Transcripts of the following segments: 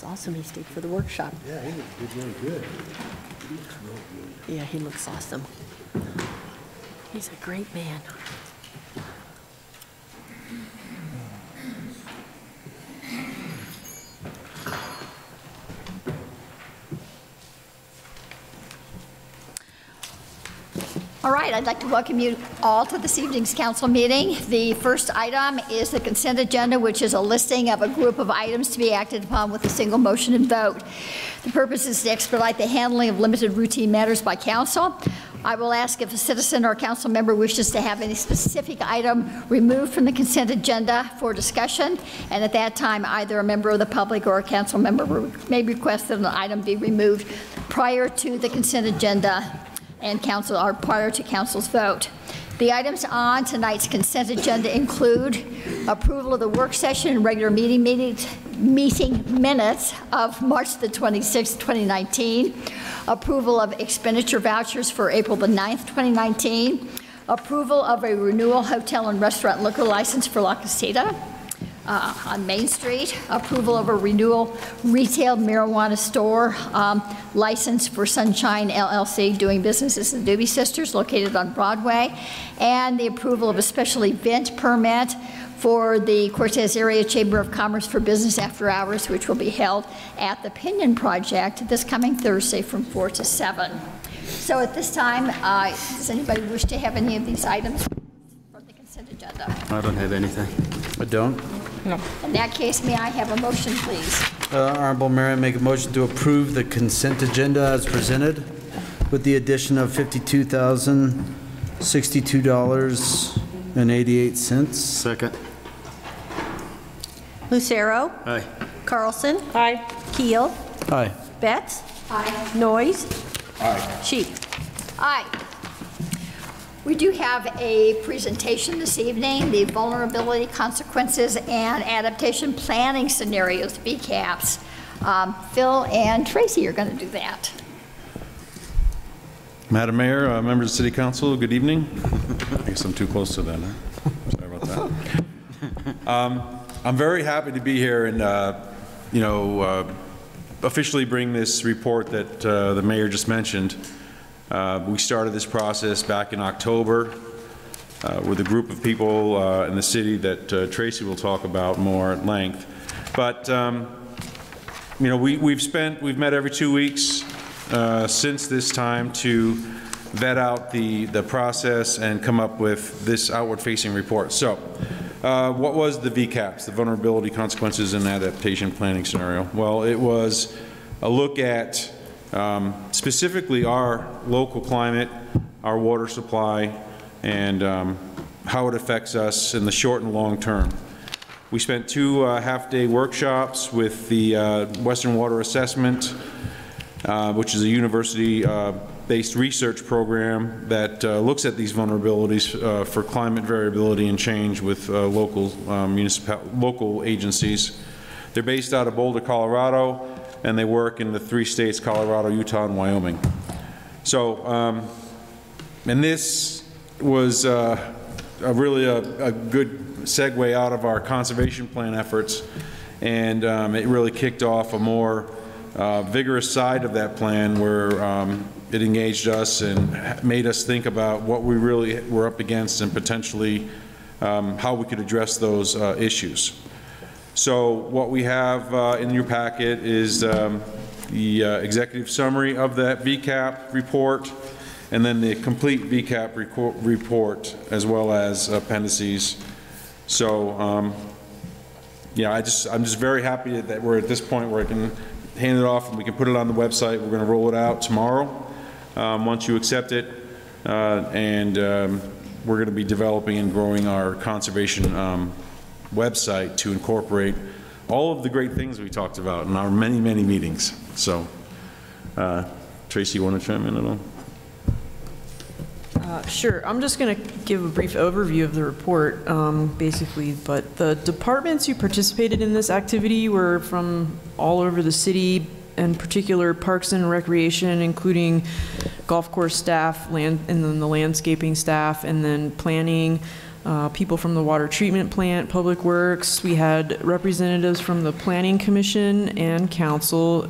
was awesome. He stayed for the workshop. Yeah, he did really good. He looks real good. Yeah, he looks awesome. He's a great man. All right, I'd like to welcome you all to this evening's council meeting. The first item is the consent agenda, which is a listing of a group of items to be acted upon with a single motion and vote. The purpose is to expedite the handling of limited routine matters by council. I will ask if a citizen or council member wishes to have any specific item removed from the consent agenda for discussion, and at that time, either a member of the public or a council member may request that an item be removed prior to the consent agenda and council or prior to council's vote. The items on tonight's consent agenda include approval of the work session and regular meeting minutes of March the 26th, 2019, approval of expenditure vouchers for April the 9th, 2019, approval of a renewal hotel and restaurant liquor license for La Casita on Main Street, approval of a renewal retail marijuana store license for Sunshine LLC doing business as the Doobie Sisters located on Broadway, and the approval of a special event permit for the Cortez Area Chamber of Commerce for business after hours, which will be held at the Pinion Project this coming Thursday from 4 to 7. So at this time, does anybody wish to have any of these items from the consent agenda? I don't have anything. I don't. No. In that case, may I have a motion, please? Honorable Mayor, I make a motion to approve the consent agenda as presented with the addition of $52,062.88. Second. Lucero. Aye. Carlson. Aye. Keel. Aye. Betts. Aye. Noyes. Aye. Sheep. Aye. We do have a presentation this evening, the Vulnerability, Consequences, and Adaptation Planning Scenarios, VCAPs. Phil and Tracy are going to do that. Madam Mayor, members of the City Council, good evening. I guess I'm too close to that, huh? Sorry about that. I'm very happy to be here and, officially bring this report that the Mayor just mentioned. We started this process back in October with a group of people in the city that Tracy will talk about more at length. But we've met every 2 weeks since this time to vet out the process and come up with this outward-facing report. So, what was the VCAPS, the Vulnerability, Consequences, and Adaptation Planning Scenario? Well, it was a look at specifically our local climate, our water supply, and how it affects us in the short and long term. We spent 2 half-day workshops with the Western Water Assessment, which is a university-based research program that looks at these vulnerabilities for climate variability and change with local agencies. They're based out of Boulder, Colorado, and they work in the 3 states, Colorado, Utah, and Wyoming. So, and this was really a good segue out of our conservation plan efforts, and it really kicked off a more vigorous side of that plan where it engaged us and made us think about what we really were up against and potentially how we could address those issues. So what we have in your packet is the executive summary of that VCAP report, and then the complete VCAP report, as well as appendices. So yeah, I'm just very happy that we're at this point where I can hand it off and we can put it on the website. We're going to roll it out tomorrow once you accept it, and we're going to be developing and growing our conservation website to incorporate all of the great things we talked about in our many, many meetings. So, Tracy, you want to chime in at all? Sure. I'm just going to give a brief overview of the report, basically. But the departments who participated in this activity were from all over the city, in particular Parks and Recreation, including golf course staff, and then the landscaping staff, and then planning, people from the water treatment plant, Public Works. We had representatives from the Planning Commission and Council,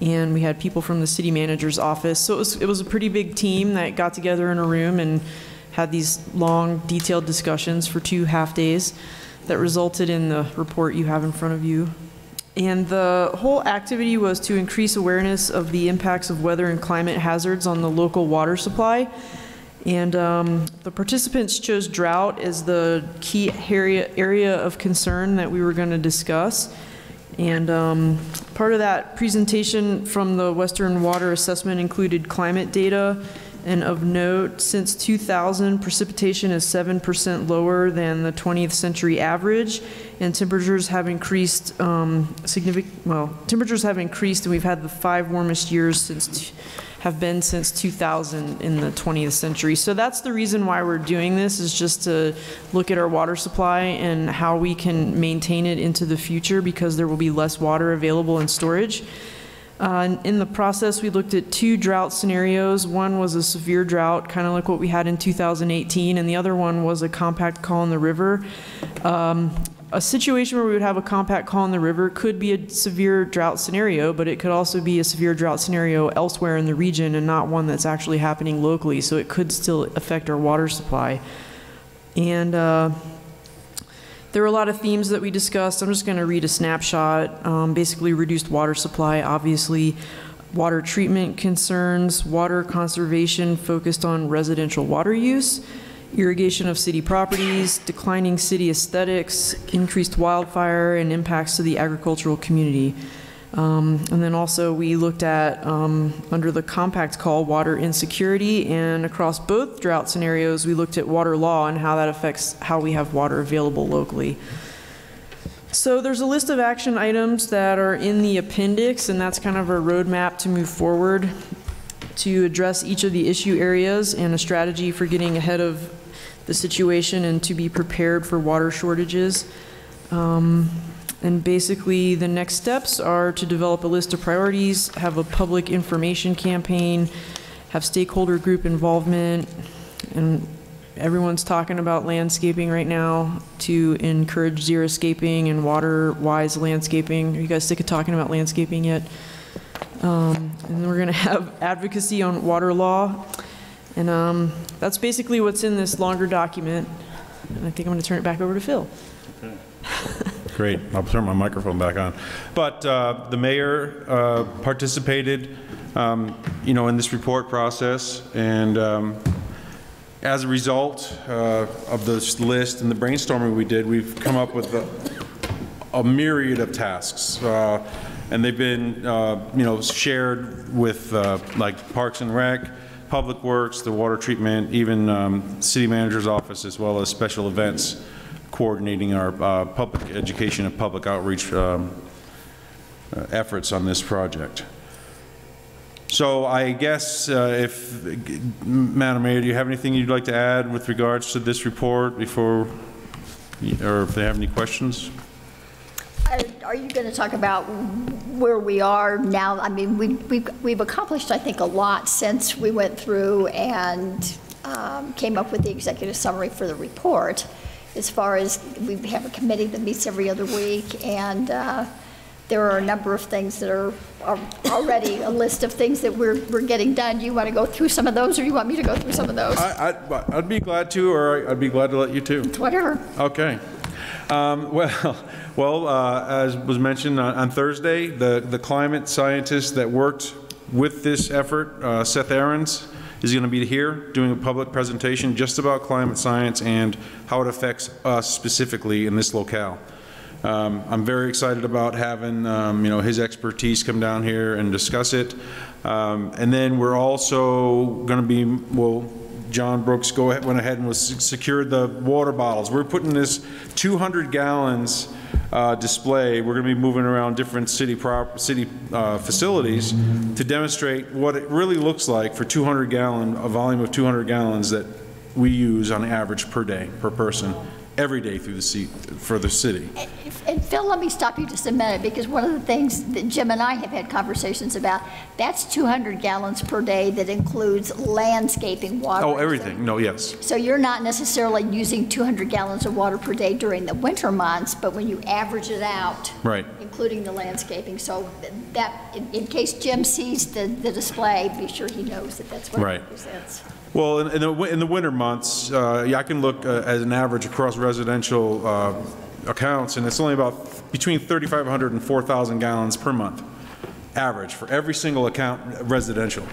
and we had people from the city manager's office. So it was a pretty big team that got together in a room and had these long, detailed discussions for 2 half days that resulted in the report you have in front of you. And the whole activity was to increase awareness of the impacts of weather and climate hazards on the local water supply. And the participants chose drought as the key area of concern that we were going to discuss. And part of that presentation from the Western Water Assessment included climate data. And of note, since 2000, precipitation is 7% lower than the 20th century average, and temperatures have increased temperatures have increased, and we've had the 5 warmest years since 2000 in the 20th century. So that's the reason why we're doing this, is just to look at our water supply and how we can maintain it into the future, because there will be less water available in storage. In the process, we looked at 2 drought scenarios. One was a severe drought, kind of like what we had in 2018, and the other one was a compact call in the river. A situation where we would have a compact call in the river could be a severe drought scenario, but it could also be a severe drought scenario elsewhere in the region and not one that's actually happening locally, so it could still affect our water supply. And there were a lot of themes that we discussed. I'm just going to read a snapshot. Basically, reduced water supply, obviously, water treatment concerns, water conservation focused on residential water use, irrigation of city properties, declining city aesthetics, increased wildfire, and impacts to the agricultural community. And then also we looked at, under the compact call, water insecurity, and across both drought scenarios, we looked at water law and how that affects how we have water available locally. So there's a list of action items that are in the appendix, and that's kind of our roadmap to move forward to address each of the issue areas and a strategy for getting ahead of the situation and to be prepared for water shortages. And basically, the next steps are to develop a list of priorities, have a public information campaign, have stakeholder group involvement, and everyone's talking about landscaping right now to encourage xeriscaping and water-wise landscaping. Are you guys sick of talking about landscaping yet? And then we're going to have advocacy on water law. And that's basically what's in this longer document. And I think I'm going to turn it back over to Phil. Okay. Great. I'll turn my microphone back on. But the mayor participated, in this report process, and as a result of this list and the brainstorming we did, we've come up with a myriad of tasks, and they've been, shared with like Parks and Rec, Public Works, the water treatment, even city manager's office, as well as special events, coordinating our public education and public outreach efforts on this project. So I guess if, Madam Mayor, do you have anything you'd like to add with regards to this report before, or if they have any questions? Are you going to talk about where we are now? I mean, we've accomplished, I think, a lot since we went through and came up with the executive summary for the report. As far as we have a committee that meets every other week, and there are a number of things that are already a list of things that we're getting done. Do you want to go through some of those, or do you want me to go through some of those? I'd be glad to, or I'd be glad to let you to. Whatever. Okay. Well, as was mentioned on Thursday, the climate scientist that worked with this effort, Seth Aarons, is going to be here doing a public presentation just about climate science and how it affects us specifically in this locale. I'm very excited about having his expertise come down here and discuss it. And then we're also going to be, John Brooks went ahead and secured the water bottles. We're putting this 200 gallons display. We're going to be moving around different city facilities to demonstrate what it really looks like for a volume of 200 gallons that we use on average per day, per person, every day through for the city. And Phil, let me stop you just a minute, because one of the things that Jim and I have had conversations about, that's 200 gallons per day that includes landscaping water. Oh, everything, no, yes. So you're not necessarily using 200 gallons of water per day during the winter months, but when you average it out, Right. including the landscaping, so that, in case Jim sees the display, be sure he knows that that's what it Right. represents. Well, in the winter months, yeah, I can look as an average across residential accounts, and it's only about between 3,500 and 4,000 gallons per month, average, for every single account residential.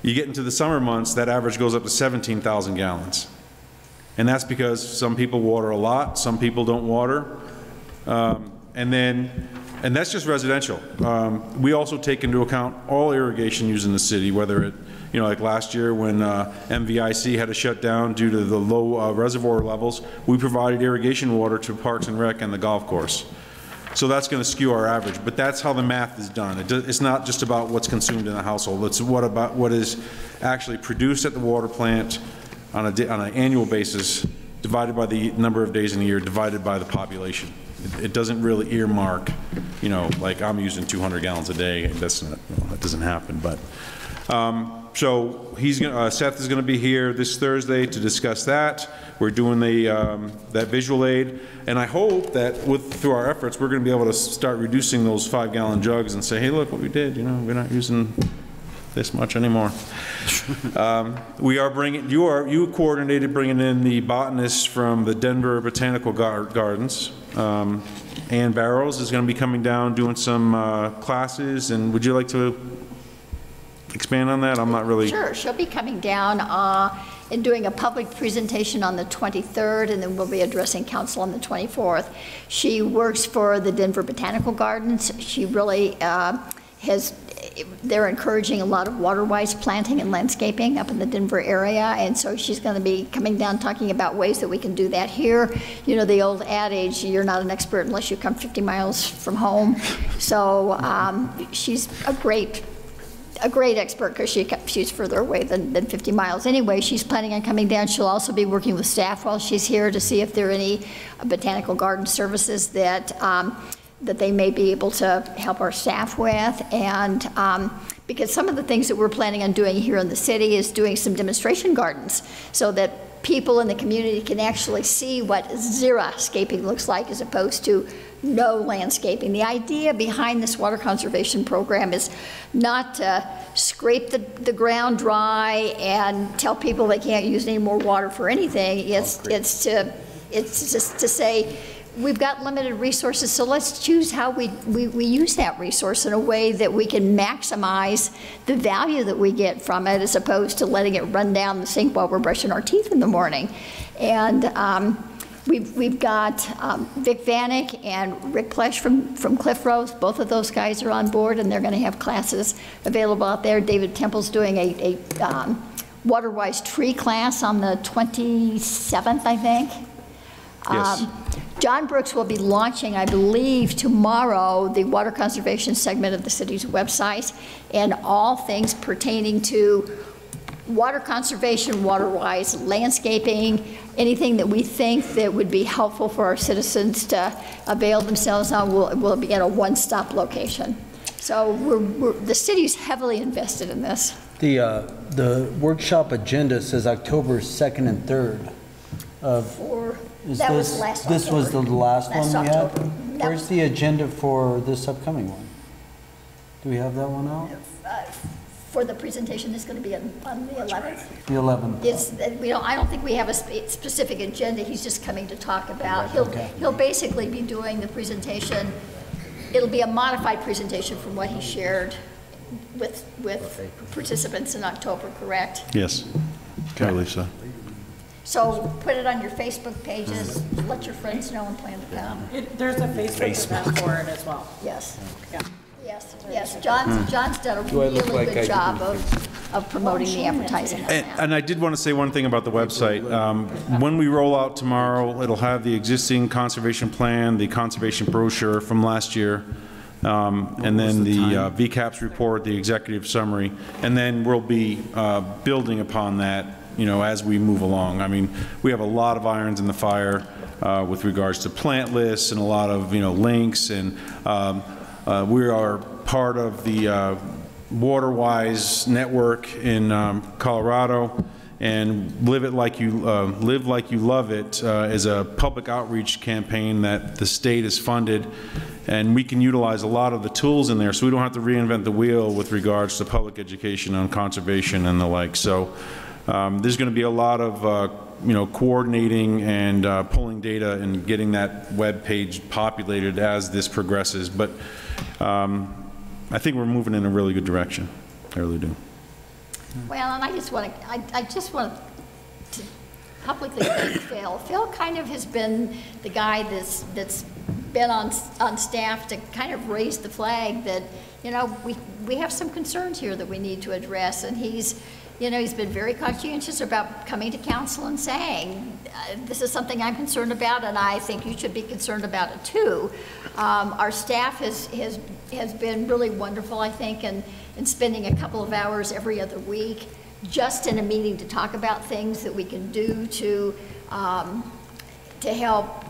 You get into the summer months, that average goes up to 17,000 gallons. And that's because some people water a lot, some people don't water. And that's just residential. We also take into account all irrigation used in the city, whether it, like last year when MVIC had to shut down due to the low reservoir levels, we provided irrigation water to Parks and Rec and the golf course. So that's going to skew our average, but that's how the math is done. It's not just about what's consumed in the household. It's what is actually produced at the water plant on an annual basis, divided by the number of days in a year, divided by the population. It doesn't really earmark, like I'm using 200 gallons a day. That's not, that doesn't happen. But so Seth is going to be here this Thursday to discuss that. We're doing that visual aid, and I hope that through our efforts, we're going to be able to start reducing those 5-gallon jugs and say, hey, look what we did. We're not using this much anymore. We are bringing. You coordinated bringing in the botanists from the Denver Botanical Gardens. Ann Barrows is going to be coming down doing some classes, and would you like to expand on that? I'm not really. Sure, she'll be coming down and doing a public presentation on the 23rd, and then we'll be addressing council on the 24th. She works for the Denver Botanical Gardens. She really they're encouraging a lot of water-wise planting and landscaping up in the Denver area, and so she's going to be coming down talking about ways that we can do that here. The old adage, you're not an expert unless you come 50 miles from home. So she's a great expert because she's further away than 50 miles. Anyway, she's planning on coming down. She'll also be working with staff while she's here to see if there are any botanical garden services that they may be able to help our staff with. And because some of the things that we're planning on doing here in the city is doing some demonstration gardens so that people in the community can actually see what xeriscaping looks like as opposed to no landscaping. The idea behind this water conservation program is not to scrape the ground dry and tell people they can't use any more water for anything. It's just to say, we've got limited resources, so let's choose how we use that resource in a way that we can maximize the value that we get from it as opposed to letting it run down the sink while we're brushing our teeth in the morning. And we've got Vic Vanek and Rick Plesh from Cliff Rose. Both of those guys are on board, and they're going to have classes available out there. David Temple's doing a water-wise tree class on the 27th, I think. Yes. John Brooks will be launching, I believe, tomorrow, the water conservation segment of the city's website, and all things pertaining to water conservation, water-wise, landscaping, anything that we think that would be helpful for our citizens to avail themselves on will be at a one-stop location. So the city's heavily invested in this. The workshop agenda says October 2nd and 3rd of. That was last October. This was the last one we October. had? Where's the agenda for this upcoming one? Do we have that one out? For the presentation that's going to be on the 11th. The 11th. I don't think we have a specific agenda. He's just coming to talk about. He'll basically be doing the presentation. It'll be a modified presentation from what he shared with participants in October, correct? Yes, I believe so. So put it on your Facebook pages, let your friends know and plan to come. There's a Facebook event for it as well. Yes. Yeah. Yes. John's done a really good job of promoting the advertising on that. And I did want to say one thing about the website. When we roll out tomorrow, it'll have the existing conservation plan, the conservation brochure from last year, and then the VCAPS report, the executive summary, and then we'll be building upon that you know, as we move along. I mean, we have a lot of irons in the fire with regards to plant lists and a lot of, you know, links, and we are part of the WaterWise network in Colorado, and Live Like You Love It is a public outreach campaign that the state has funded, and we can utilize a lot of the tools in there, so we don't have to reinvent the wheel with regards to public education on conservation and the like. So there's going to be a lot of you know, coordinating and pulling data and getting that web page populated as this progresses. But I think we're moving in a really good direction. I really do. Well, and I just want to publicly thank Phil. Phil kind of has been the guy that's been on staff to kind of raise the flag that, you know, we have some concerns here that we need to address, and he's, you know, he's been very conscientious about coming to council and saying, this is something I'm concerned about, and I think you should be concerned about it too. Our staff has been really wonderful, I think, in spending a couple of hours every other week just in a meeting to talk about things that we can do to help,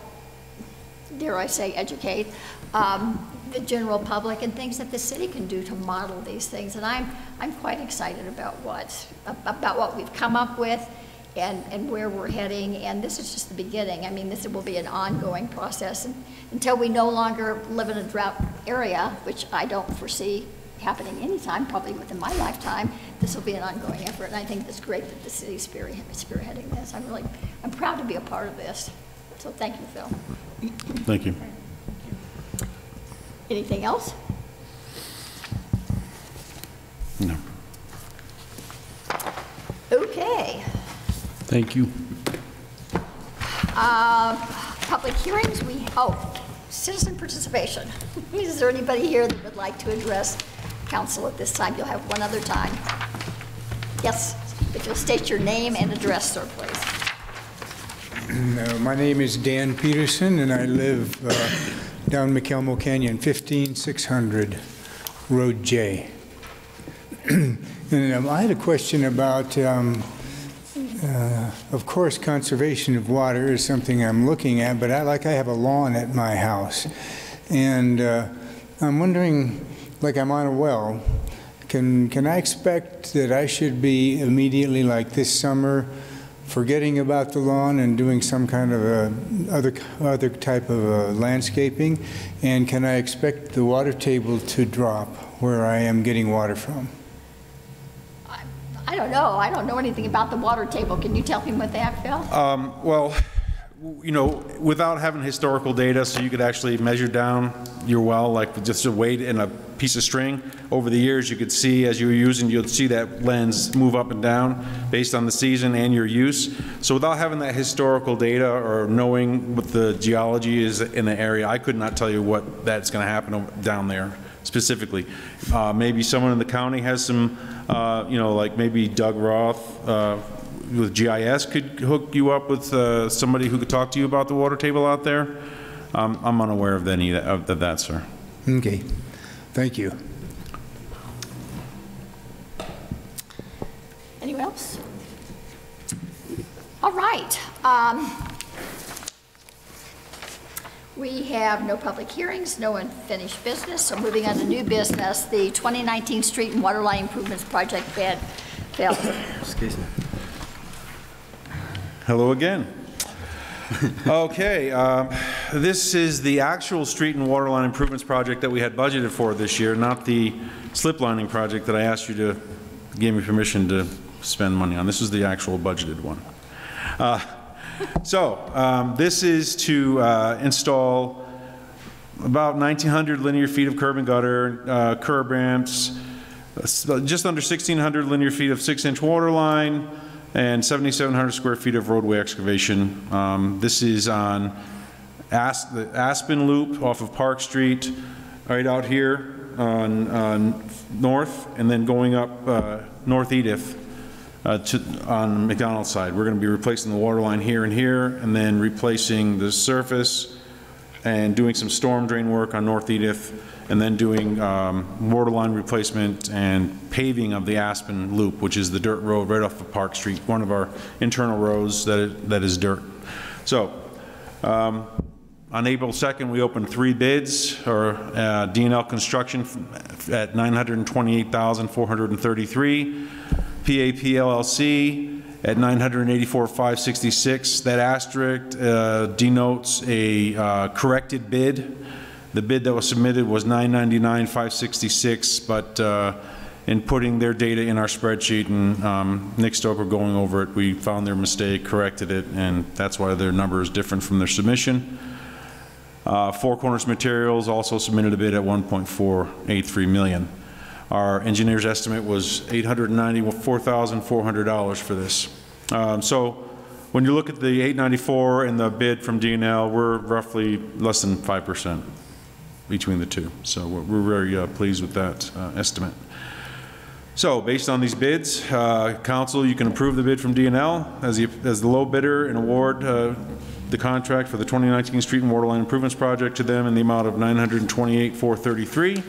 dare I say, educate the general public, and things that the city can do to model these things. And I'm quite excited about what we've come up with and where we're heading. And this is just the beginning. I mean, this will be an ongoing process, and until we no longer live in a drought area, which I don't foresee happening anytime, probably within my lifetime. This will be an ongoing effort, and I think it's great that the city's spearheading this. I'm proud to be a part of this. So thank you, Phil. Thank you. Anything else? No. Okay. Thank you. Public hearings, citizen participation. Is there anybody here that would like to address council at this time? You'll have one other time. Yes, if you'll state your name and address, sir, please. My name is Dan Peterson, and I live down McElmo Canyon, 15600 Road J. And I had a question about, of course, conservation of water is something I'm looking at, but I have a lawn at my house. And I'm wondering, like I'm on a well, can I expect that I should be immediately, like this summer, forgetting about the lawn and doing some kind of other type of landscaping? And can I expect the water table to drop where I am getting water from? I don't know. I don't know anything about the water table. Can you tell me what that, Phil? Well, you know, without having historical data, so you could actually measure down your well, like with just a weight and a piece of string, over the years you could see, as you were using, you'll see that lens move up and down based on the season and your use. So without having that historical data or knowing what the geology is in the area, I could not tell you what that's going to happen down there specifically. Maybe someone in the county has some, you know, like maybe Doug Roth with GIS could hook you up with somebody who could talk to you about the water table out there. I'm unaware of any of that, sir. Okay, thank you. Anyone else? All right. We have no public hearings, no unfinished business, so moving on to new business, the 2019 Street and Water Line Improvements Project bid. Phil. Excuse me. Hello again. Okay, this is the actual street and water line improvements project that we had budgeted for this year, not the slip lining project that I asked you to give me permission to spend money on. This is the actual budgeted one. This is to install about 1,900 linear feet of curb and gutter, curb ramps, just under 1,600 linear feet of 6-inch water line, and 7,700 square feet of roadway excavation. This is on the Aspen Loop off of Park Street, right out here on North, and then going up North Edith on McDonald's side. We're going to be replacing the water line here and here, and then replacing the surface and doing some storm drain work on North Edith, and then doing water line replacement and paving of the Aspen Loop, which is the dirt road right off of Park Street, one of our internal roads that is dirt. So on April 2nd, we opened 3 bids, or D&L Construction at $928,433, PAP LLC at $984,566. That asterisk denotes a corrected bid. The bid that was submitted was $999,566, but in putting their data in our spreadsheet and Nick Stoker going over it, we found their mistake, corrected it, and that's why their number is different from their submission. Four Corners Materials also submitted a bid at $1.483 million. Our engineer's estimate was $894,400 for this. So when you look at the $894 and the bid from D&L, we're roughly less than 5% between the two. So we're very pleased with that estimate. So based on these bids, council, you can approve the bid from D&L as the low bidder and award the contract for the 2019 Street and Waterline Improvements Project to them in the amount of $928,433.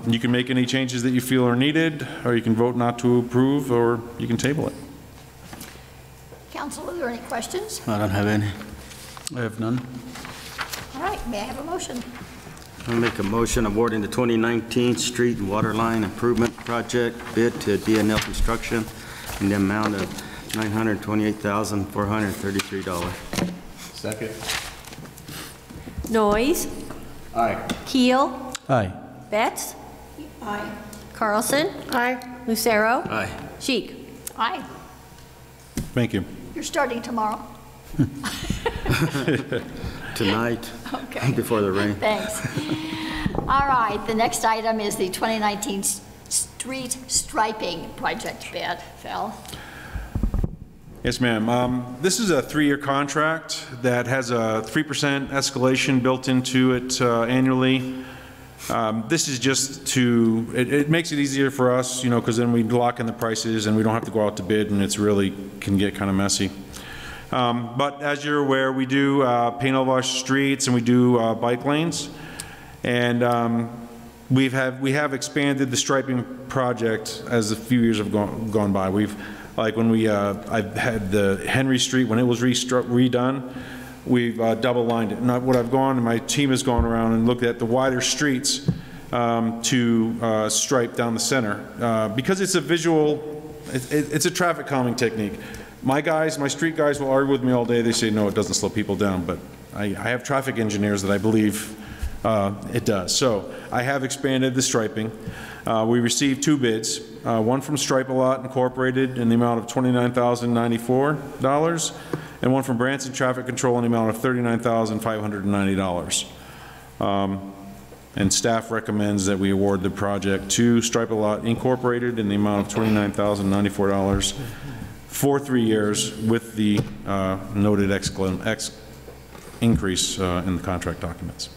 You can make any changes that you feel are needed, or you can vote not to approve, or you can table it. Council, are there any questions? I don't have any. I have none. All right, may I have a motion? I'll make a motion awarding the 2019 Street and Waterline Improvement Project bid to D&L Construction in the amount of $928,433. Second. Noyes? Aye. Keel? Aye. Betts? Aye. Carlson? Aye. Lucero? Aye. Cheek? Aye. Thank you. You're starting tomorrow? Tonight, Okay. before the rain. Thanks. All right, the next item is the 2019 Street Striping Project bid. Phil? Yes, ma'am. This is a 3-year contract that has a 3% escalation built into it annually. This is just to, it makes it easier for us, you know, because then we lock in the prices and we don't have to go out to bid, and it's really can get kind of messy. But as you're aware, we do paint all of our streets and we do bike lanes, and we have expanded the striping project as a few years have gone by. Like when I've had the Henry Street, when it was redone, we've double lined it. And what I've gone, and my team has gone around and looked at the wider streets to stripe down the center. Because it's a visual, it's a traffic calming technique. My street guys will argue with me all day. They say, no, it doesn't slow people down, but I have traffic engineers that I believe it does. So I have expanded the striping. We received 2 bids, one from Stripe-A-Lot Incorporated in the amount of $29,094, and one from Branson Traffic Control in the amount of $39,590. And staff recommends that we award the project to Stripe-A-Lot Incorporated in the amount of $29,094 for 3 years with the noted increase in the contract documents.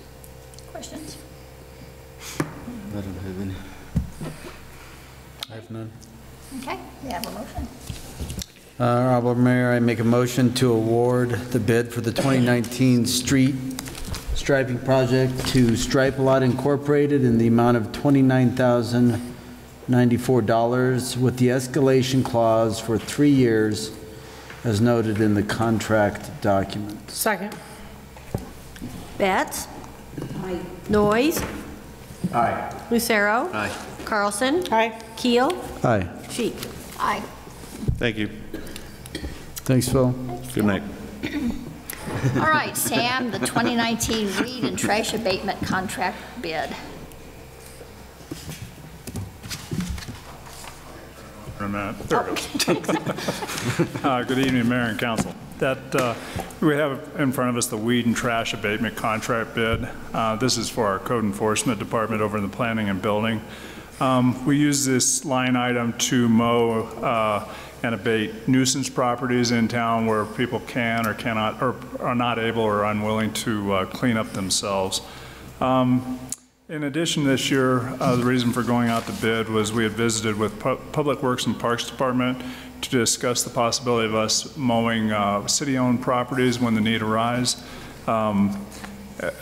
Questions? I don't have any. I have none. Okay, may I have a motion? Honorable Mayor, I make a motion to award the bid for the 2019 street striping project to Stripe-A-Lot Incorporated in the amount of $29,094 with the escalation clause for 3 years as noted in the contract document. Second. Betts? Aye. Noyes? Aye. Lucero? Aye. Carlson? Aye. Keel? Aye. Cheek? Aye. Thank you. Thanks, Phil. Good night. All right, Sam, the 2019 Weed and Trash Abatement Contract bid. Good evening, Mayor and Council. We have in front of us the Weed and Trash Abatement Contract bid. This is for our Code Enforcement Department over in the Planning and Building. We use this line item to mow and abate nuisance properties in town where people can or cannot, or are not able or unwilling to clean up themselves. In addition, this year, the reason for going out to bid was we had visited with Public Works and Parks Department to discuss the possibility of us mowing city-owned properties when the need arises.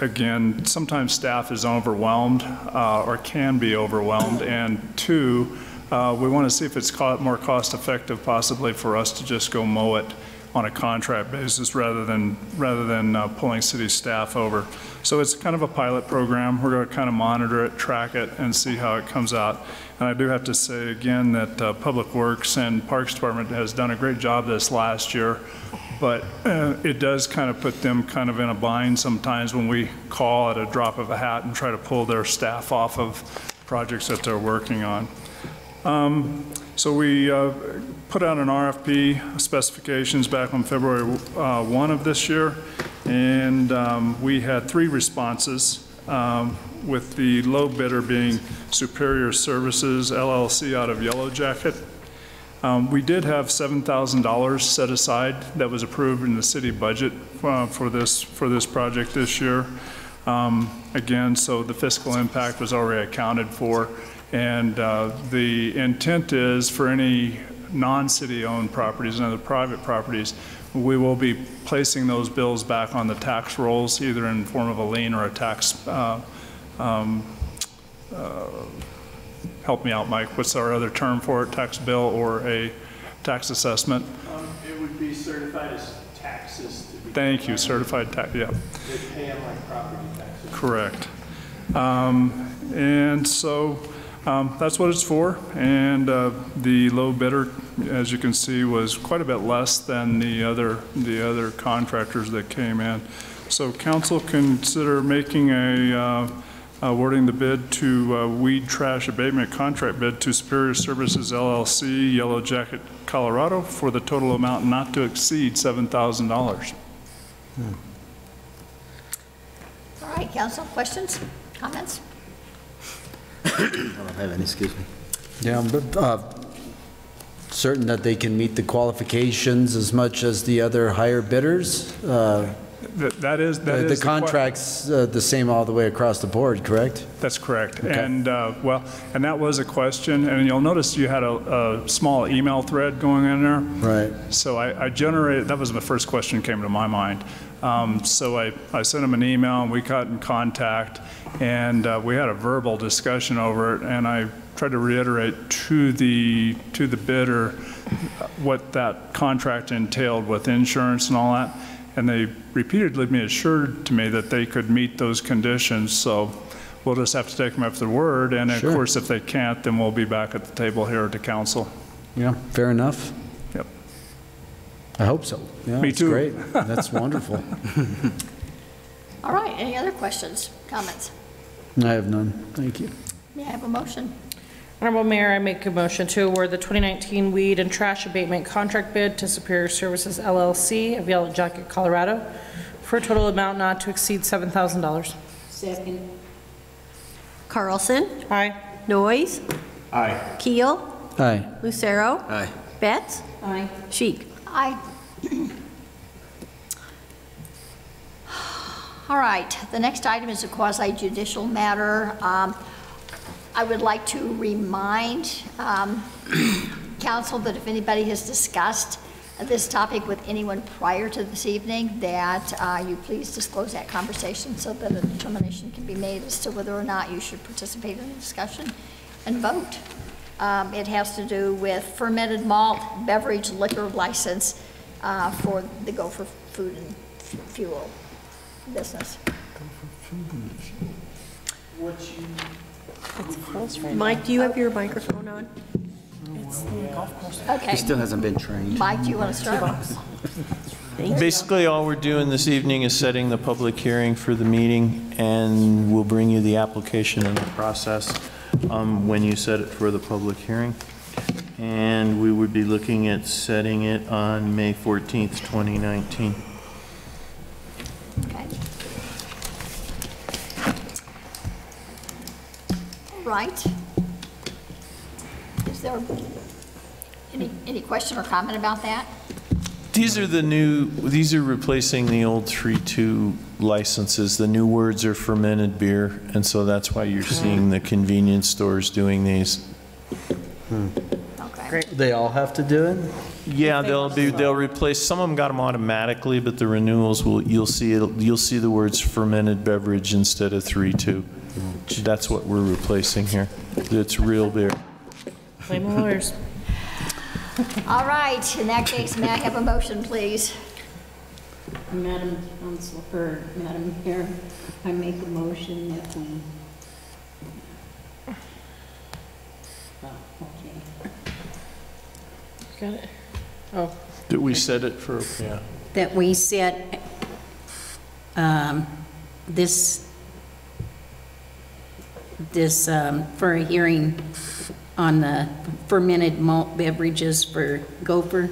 Again, sometimes staff is overwhelmed or can be overwhelmed, and two, we want to see if it's more cost-effective possibly for us to just go mow it on a contract basis rather than pulling city staff over. So it's kind of a pilot program. We're going to kind of monitor it, track it, and see how it comes out. And I do have to say again that Public Works and Parks Department has done a great job this last year, but it does kind of put them kind of in a bind sometimes when we call at a drop of a hat and try to pull their staff off of projects that they're working on. So we put out an RFP specifications back on February 1 of this year, and we had 3 responses, with the low bidder being Superior Services, LLC, out of Yellow Jacket. We did have $7,000 set aside that was approved in the city budget for this project this year. Again, so the fiscal impact was already accounted for. And the intent is for any non-city owned properties and other private properties, we will be placing those bills back on the tax rolls, either in the form of a lien or a tax, help me out, Mike, what's our other term for it, tax bill or a tax assessment? It would be certified as taxes. To be Thank you, certified tax, yeah. They pay them like property taxes. Correct. And so, that's what it's for, and the low bidder, as you can see, was quite a bit less than the other contractors that came in. So council consider making awarding the bid to weed trash abatement contract bid to Superior Services LLC, Yellow Jacket, Colorado, for the total amount not to exceed $7,000. All right, council, questions, comments? I don't have any, excuse me. Yeah, but certain that they can meet the qualifications as much as the other higher bidders? That is the contract's the same all the way across the board, correct? That's correct. Okay. And well, and that was a question, and you'll notice you had a small email thread going in there. Right. So I generated, that was the first question that came to my mind. So I sent him an email, and we got in contact, and we had a verbal discussion over it, and I tried to reiterate to the bidder what that contract entailed with insurance and all that, and they repeatedly assured to me that they could meet those conditions. So we'll just have to take them up their word, and of course, if they can't, then we'll be back at the table here at the council. Yeah, fair enough. Yep. I hope so. Yeah, Me too. Great. That's wonderful. All right, any other questions, comments? I have none. Thank you. May I have a motion? Honorable Mayor, I make a motion to award the 2019 weed and trash abatement contract bid to Superior Services LLC of Yellow Jacket, Colorado, for a total amount not to exceed $7,000. Second. Carlson? Aye. Noyes? Aye. Keel? Aye. Lucero? Aye. Betts? Aye. Sheik? Aye. All right, the next item is a quasi-judicial matter. I would like to remind council that if anybody has discussed this topic with anyone prior to this evening, that you please disclose that conversation so that a determination can be made as to whether or not you should participate in the discussion and vote. It has to do with fermented malt beverage liquor license for the Gopher Food and Fuel business. Mike, do you have your microphone on? Okay. He still hasn't been trained. Mike, do you want to start? Basically, all we're doing this evening is setting the public hearing for the meeting, and we'll bring you the application and the process when you set it for the public hearing. And we would be looking at setting it on May 14th, 2019. Okay. Right. Is there any question or comment about that? These are replacing the old 3-2 licenses. The new words are fermented beer, and so that's why you're seeing the convenience stores doing these. Okay. They all have to do it? Yeah, they'll replace, some of them got them automatically, but the renewals you'll see the words fermented beverage instead of 3-2. That's what we're replacing here. It's real beer. Blame the lawyers. All right, in that case, may I have a motion, please? Madam Council, or Madam Chair, I make a motion that we, okay. Got it? Oh. Did we set it for, yeah. That we set this for a hearing on the fermented malt beverages for Gopher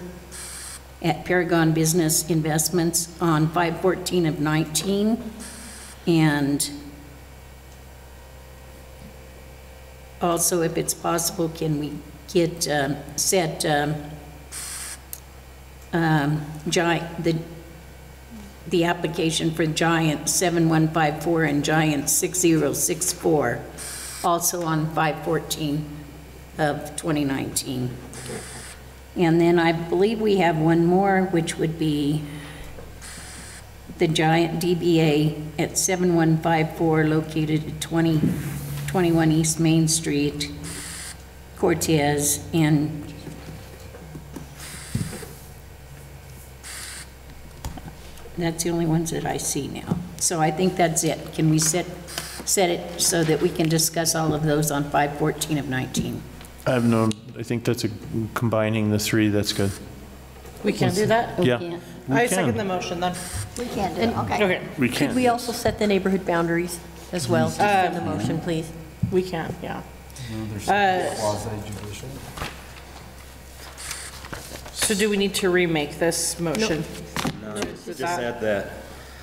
at Paragon Business Investments on 5/14 of 19. And also, if it's possible, can we get set the application for Giant 7154 and Giant 6064, also on 5/14 of 2019. And then I believe we have one more, which would be the Giant DBA at 7154, located at 2021 East Main Street, Cortez, and that's the only ones that I see now. So I think that's it. Can we set it so that we can discuss all of those on 5/14 of 19? I think that's combining the three, that's good. We can do that? Yeah. Okay. I second the motion then. We can't do it, okay. Okay, We can. Could we also set the neighborhood boundaries as well, just in the motion, please? we can, yeah. So do we need to remake this motion? No, just add that.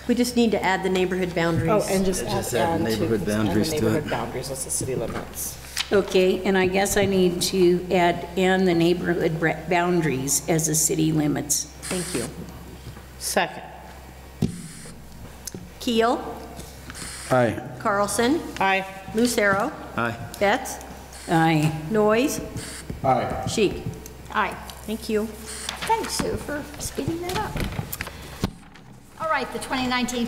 We just need to add the neighborhood boundaries. Oh, and just Just add add on neighborhood boundaries to it. neighborhood boundaries, that's the city limits. Okay, and I guess I need to add in the neighborhood boundaries as the city limits. Thank you. Second. Keel, Aye. Carlson, Aye. Lucero, Aye. Betts, Aye. Noyes, Aye. Sheik. Aye. Thank you. Thanks, Sue, for speeding that up. All right, the 2019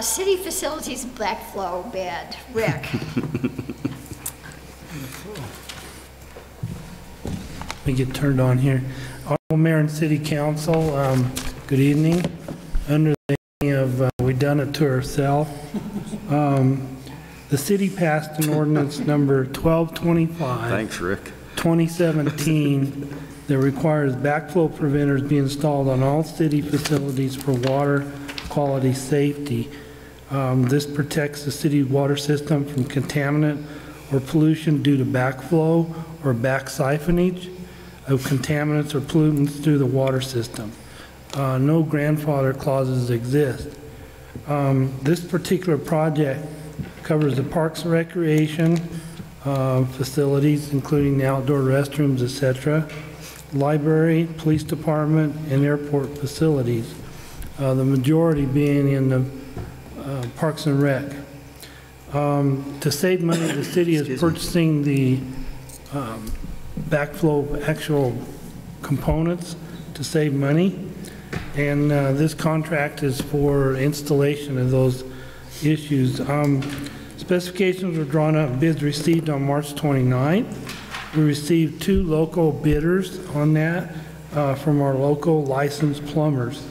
City Facilities Backflow bid. Rick. Let me get turned on here. Honorable Mayor and City Council, good evening. Under the name of we done it to ourselves, the city passed an ordinance number 1225. Thanks, Rick. 2017 that requires backflow preventers be installed on all city facilities for water quality safety. This protects the city water system from contaminant or pollution due to backflow or back siphonage of contaminants or pollutants through the water system. No grandfather clauses exist. This particular project covers the parks and recreation facilities, including the outdoor restrooms, etc., library, police department, and airport facilities, the majority being in the Parks and Rec. To save money, the city is purchasing the backflow actual components to save money, and this contract is for installation of those issues. Specifications were drawn up, bids received on March 29th. We received 2 local bidders on that from our local licensed plumbers.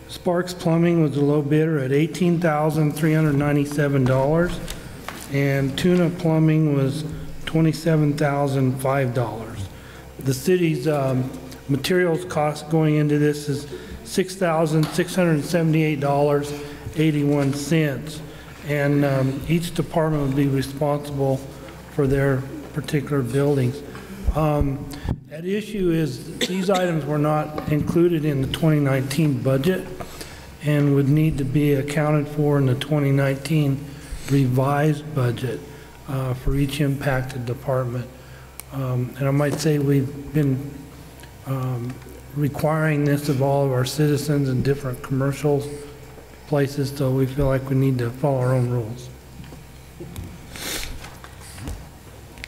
Sparks Plumbing was the low bidder at $18,397, and Tuna Plumbing was $27,005. The city's materials cost going into this is $6,678.81, and each department would be responsible for their particular buildings. At issue is these items were not included in the 2019 budget and would need to be accounted for in the 2019 revised budget for each impacted department. And I might say we've been requiring this of all of our citizens in different commercial places, so we feel like we need to follow our own rules.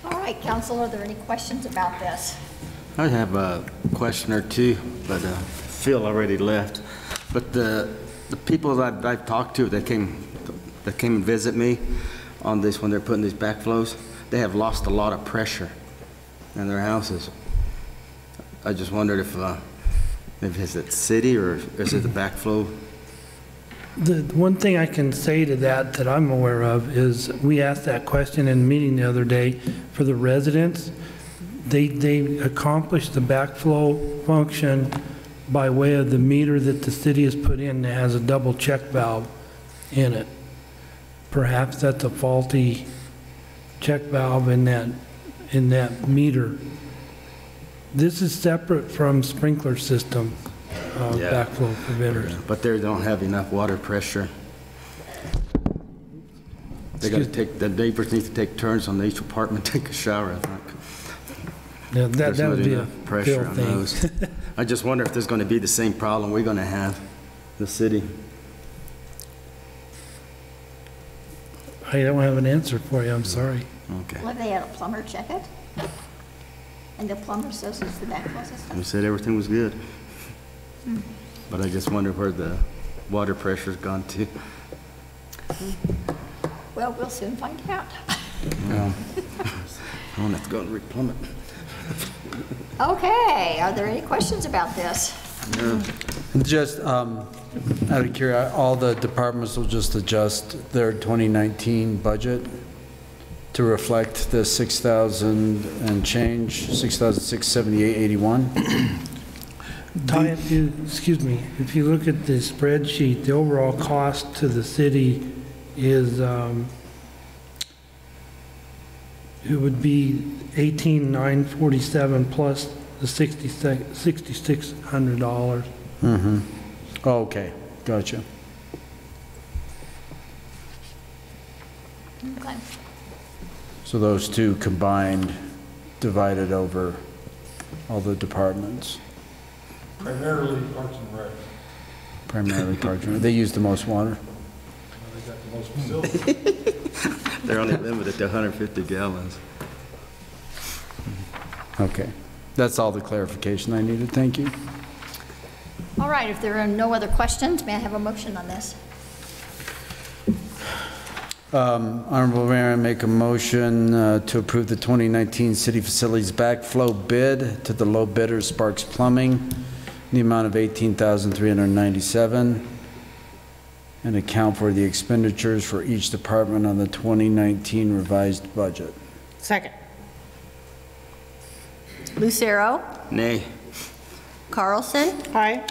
All right, council, are there any questions about this? I have a question or two, but Phil already left. But the people that I've talked to that came and visit me on this when they're putting these backflows, they have lost a lot of pressure in their houses. I just wondered if is it city or is it the backflow? The one thing I can say to that I'm aware of is we asked that question in a meeting the other day for the residents. They accomplished the backflow function by way of the meter that the city has put in that has a double check valve in it. Perhaps that's a faulty check valve in that meter. This is separate from sprinkler system backflow preventers. But they don't have enough water pressure. They got to take, the neighbors need to take turns on each apartment, take a shower, I think. Yeah, that would be a pressure on those. I just wonder if there's going to be the same problem we're going to have, the city. I don't have an answer for you, I'm sorry. Okay. Well, they had a plumber check it, and the plumber says it's the backflow system. We said everything was good. But I just wonder where the water pressure's gone to. Well, we'll soon find out. I don't have to go and replumb it. Okay, are there any questions about this? No. Just out of curiosity, all the departments will just adjust their 2019 budget to reflect the 6,000 and change, 6,678.81? Ty, excuse me, if you look at the spreadsheet, the overall cost to the city is, it would be $18,947 plus the $6,600. Mm-hmm. Oh, okay, gotcha. Okay. So those two combined, divided over all the departments. Primarily Parks and Rec. Primarily Parks and Rec. They use the most water. They got the most facilities. They're only limited to 150 gallons. Okay. That's all the clarification I needed. Thank you. All right, if there are no other questions, may I have a motion on this? Honorable Mayor, I make a motion to approve the 2019 city facilities backflow bid to the low bidder, Sparks Plumbing, in the amount of $18,397, and account for the expenditures for each department on the 2019 revised budget. Second. Lucero, Nay. Carlson, Aye.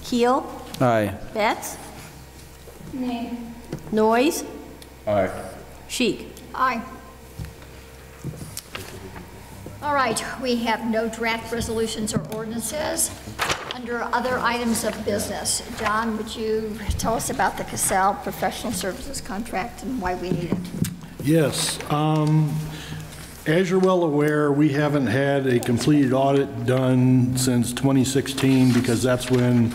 Keel, Aye. Betts. Nay. Noyes, Aye. Sheik. Aye. All right, we have no draft resolutions or ordinances. Under other items of business, John, would you tell us about the Cassell professional services contract and why we need it? Yes. As you're well aware, we haven't had a completed audit done since 2016 because that's when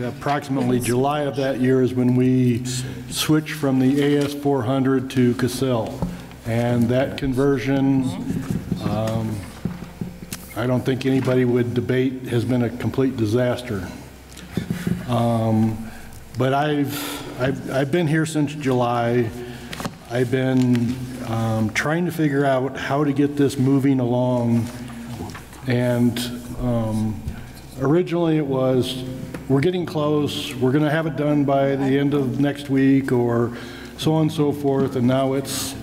approximately July of that year is when we switched from the AS400 to Cassell. And that conversion, I don't think anybody would debate, has been a complete disaster. But I've been here since July. I've been trying to figure out how to get this moving along. And originally it was, we're getting close, we're going to have it done by the end of next week or so on and so forth. And now it's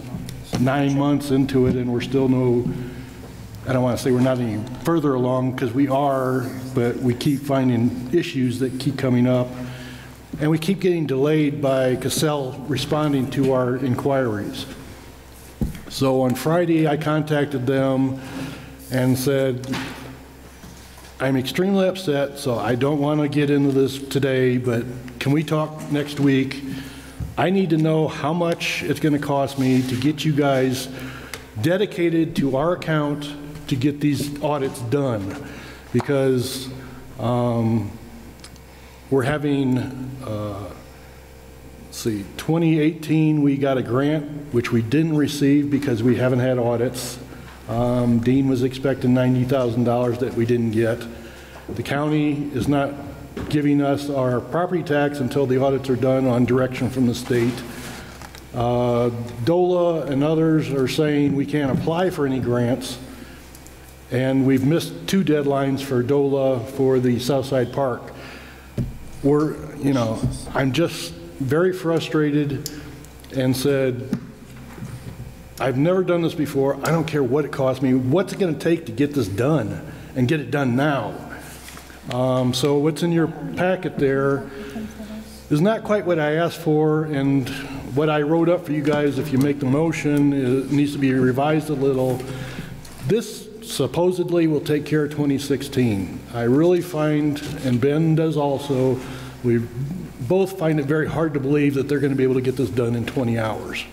9 months into it and we're still I don't want to say we're not any further along because we are, but we keep finding issues that keep coming up. And we keep getting delayed by Cassell responding to our inquiries. So on Friday, I contacted them and said, I'm extremely upset, so I don't want to get into this today, but can we talk next week? I need to know how much it's going to cost me to get you guys dedicated to our account to get these audits done, because we're having, let's see, 2018 we got a grant which we didn't receive because we haven't had audits. Dean was expecting $90,000 that we didn't get. The county is not giving us our property tax until the audits are done on direction from the state. DOLA and others are saying we can't apply for any grants, and we've missed 2 deadlines for DOLA for the Southside Park. I'm just very frustrated and said, I've never done this before. I don't care what it costs me. What's it going to take to get this done and get it done now? So what's in your packet there is not quite what I asked for, and what I wrote up for you guys, if you make the motion, it needs to be revised a little. This supposedly will take care of 2016. I really find, and Ben does also, we both find it very hard to believe that they're going to be able to get this done in 20 hours.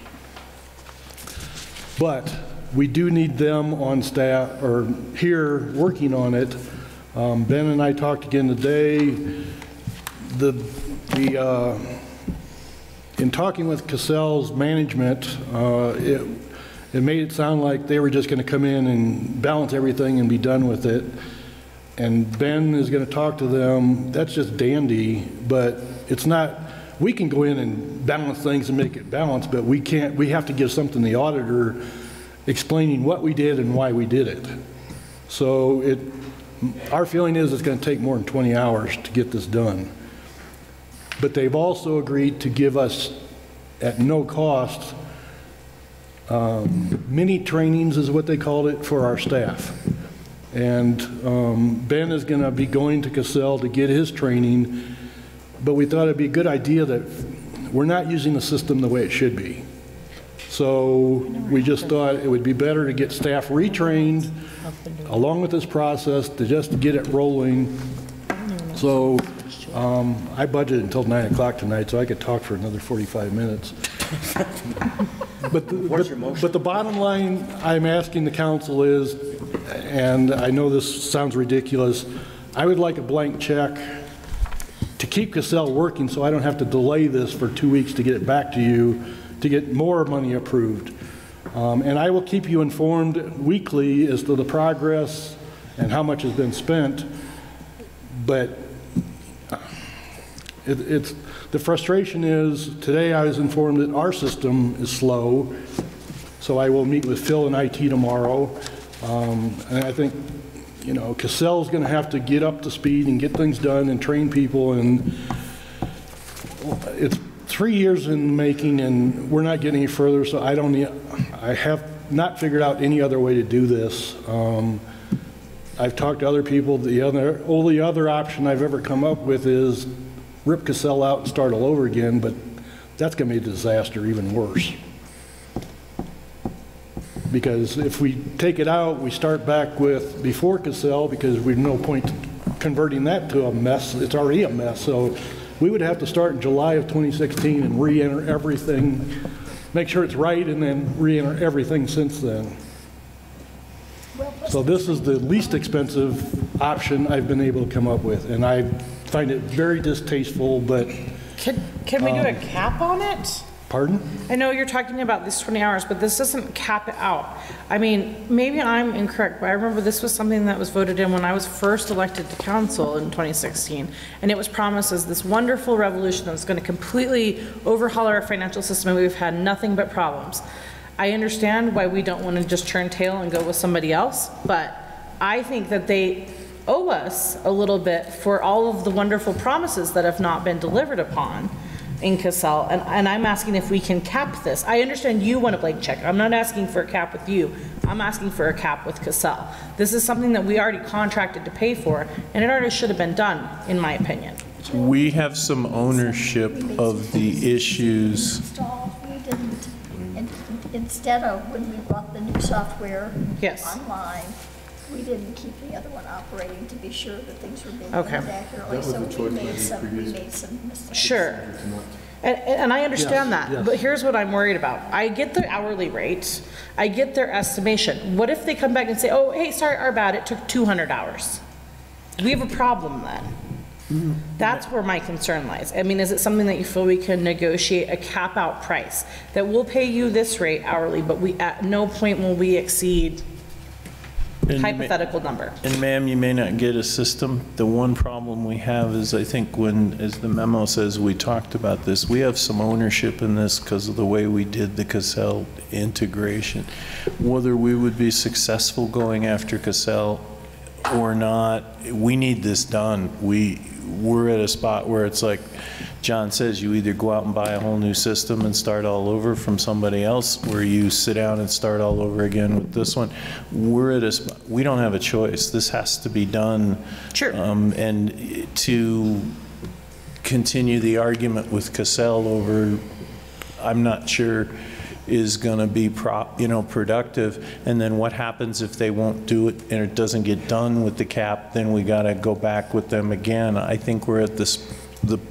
But we do need them on staff, or here, working on it. Ben and I talked again today. In talking with Cassell's management, it made it sound like they were just going to come in and balance everything and be done with it. And Ben is going to talk to them. That's just dandy, but it's not. We can go in and balance things and make it balanced, but we can't. We have to give something to the auditor explaining what we did and why we did it. So our feeling is it's going to take more than 20 hours to get this done. But they've also agreed to give us, at no cost, mini trainings is what they called it, for our staff. And Ben is going to be going to Cassell to get his training, but we thought it'd be a good idea that we're not using the system the way it should be. So we just thought it would be better to get staff retrained along with this process to just get it rolling. So I budgeted until 9 o'clock tonight, so I could talk for another 45 minutes. But the bottom line I'm asking the council is, and I know this sounds ridiculous, I would like a blank check to keep Cassell working so I don't have to delay this for 2 weeks to get it back to you to get more money approved. And I will keep you informed weekly as to the progress and how much has been spent. But the frustration is, today I was informed that our system is slow, so I will meet with Phil and IT tomorrow. And I think, Cassell's going to have to get up to speed and get things done and train people, and it's 3 years in the making, and we're not getting any further, so I have not figured out any other way to do this. I've talked to other people. The only other option I've ever come up with is rip Cassell out and start all over again, but that's going to be a disaster, even worse. Because if we take it out, we start back with before Cassell, because we've no point converting that to a mess. It's already a mess. So we would have to start in July of 2016 and re-enter everything, make sure it's right, and then re-enter everything since then. So this is the least expensive option I've been able to come up with, and I find it very distasteful, but... Can we do a cap on it? Pardon? I know you're talking about these 20 hours, but this doesn't cap it out. I mean, maybe I'm incorrect, but I remember this was something that was voted in when I was first elected to council in 2016, and it was promised as this wonderful revolution that was going to completely overhaul our financial system, and we've had nothing but problems. I understand why we don't want to just turn tail and go with somebody else, but I think that they owe us a little bit for all of the wonderful promises that have not been delivered upon in Cassell, and I'm asking if we can cap this. I understand you want a blank check. I'm not asking for a cap with you. I'm asking for a cap with Cassell. This is something that we already contracted to pay for, and it already should have been done, in my opinion. We have some ownership of the issues. We didn't, instead of when we brought the new software online, we didn't keep the other one operating to be sure that things were being done accurately, so we made some mistakes. Sure. And I understand that, but here's what I'm worried about. I get the hourly rate, I get their estimation. What if they come back and say, oh, hey, sorry, our bad, it took 200 hours? We have a problem then. That's where my concern lies. I mean, is it something that you feel we can negotiate a cap out price that we'll pay you this rate hourly, but we at no point will we exceed hypothetical number. And ma'am, you may not get a system. The one problem we have is, I think when, as the memo says, we talked about this, we have some ownership in this because of the way we did the Cassell integration. Whether we would be successful going after Cassell or not, we need this done. We're at a spot where it's like John says, you either go out and buy a whole new system and start all over from somebody else, or you sit down and start all over again with this one. We're at a spot, we don't have a choice. This has to be done. Sure. And to continue the argument with Cassell over, I'm not sure, is going to be productive. And then what happens if they won't do it and it doesn't get done with the cap? Then we got to go back with them again. I think we're at the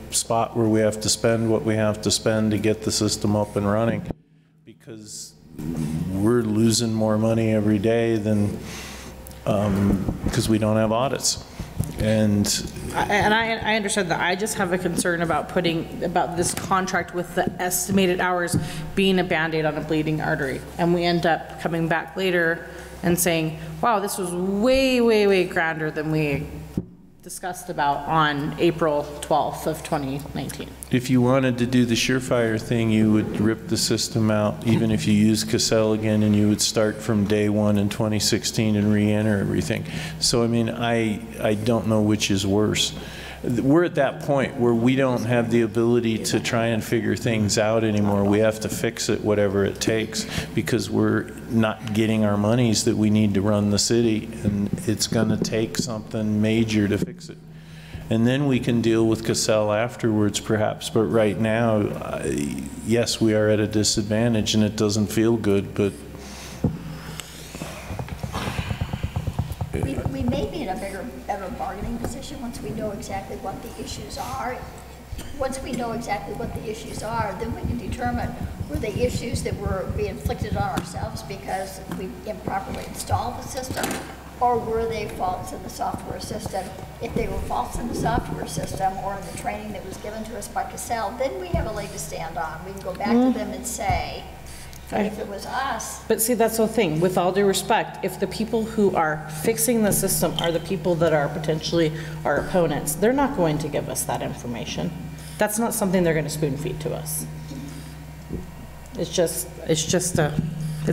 spot where we have to spend what we have to spend to get the system up and running, because we're losing more money every day than because we don't have audits. And I understand that. I just have a concern about about this contract with the estimated hours being a Band-Aid on a bleeding artery. And we end up coming back later and saying, wow, this was way, way, way grander than we discussed about on April 12th of 2019. if you wanted to do the surefire thing, you would rip the system out, even if you use Cassell again, and you would start from day one in 2016 and re-enter everything. So, I mean, I don't know which is worse. We're at that point where we don't have the ability to try and figure things out anymore. We have to fix it whatever it takes, because we're not getting our monies that we need to run the city, and it's going to take something major to fix it. And then we can deal with Cassell afterwards, perhaps. But right now, yes, we are at a disadvantage, and it doesn't feel good, but we may be in a better bargaining position once we know exactly what the issues are. Once we know exactly what the issues are, then we can determine were the issues that were being inflicted on ourselves because we improperly installed the system, or were they faults in the software system? If they were faults in the software system or in the training that was given to us by Cassell, then we have a leg to stand on. We can go back to them and say, but if it was us. But see, that's the thing, with all due respect, if the people who are fixing the system are the people that are potentially our opponents, they're not going to give us that information. That's not something they're going to spoon feed to us. It's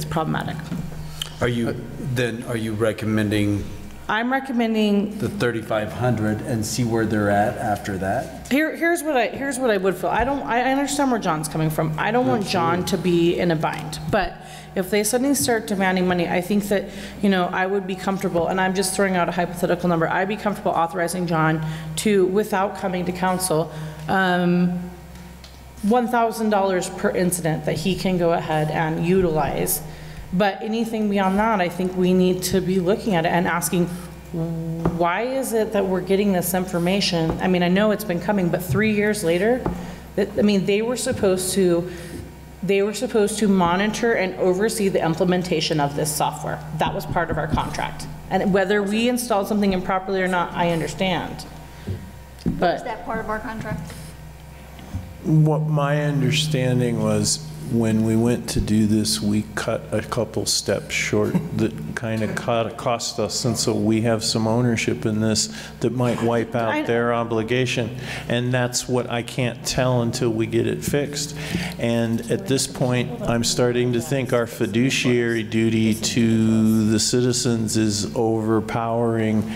problematic. Are you recommending? I'm recommending the 3,500 and see where they're at after that. Here's what I would feel. I understand where John's coming from. I don't want John to be in a bind, but if they suddenly start demanding money, I think that, you know, I would be comfortable, and I'm just throwing out a hypothetical number, I'd be comfortable authorizing John to, without coming to council, $1,000 per incident that he can go ahead and utilize. But anything beyond that, I think we need to be looking at it and asking, why is it that we're getting this information? I mean, I know it's been coming, but 3 years later, I mean, they were supposed to monitor and oversee the implementation of this software. That was part of our contract. And whether we installed something improperly or not, I understand. But is that part of our contract? what my understanding was, when we went to do this, we cut a couple steps short that kind of cost us, and so we have some ownership in this that might wipe out their obligation, and that's what I can't tell until we get it fixed. And at this point, I'm starting to think our fiduciary duty to the citizens is overpowering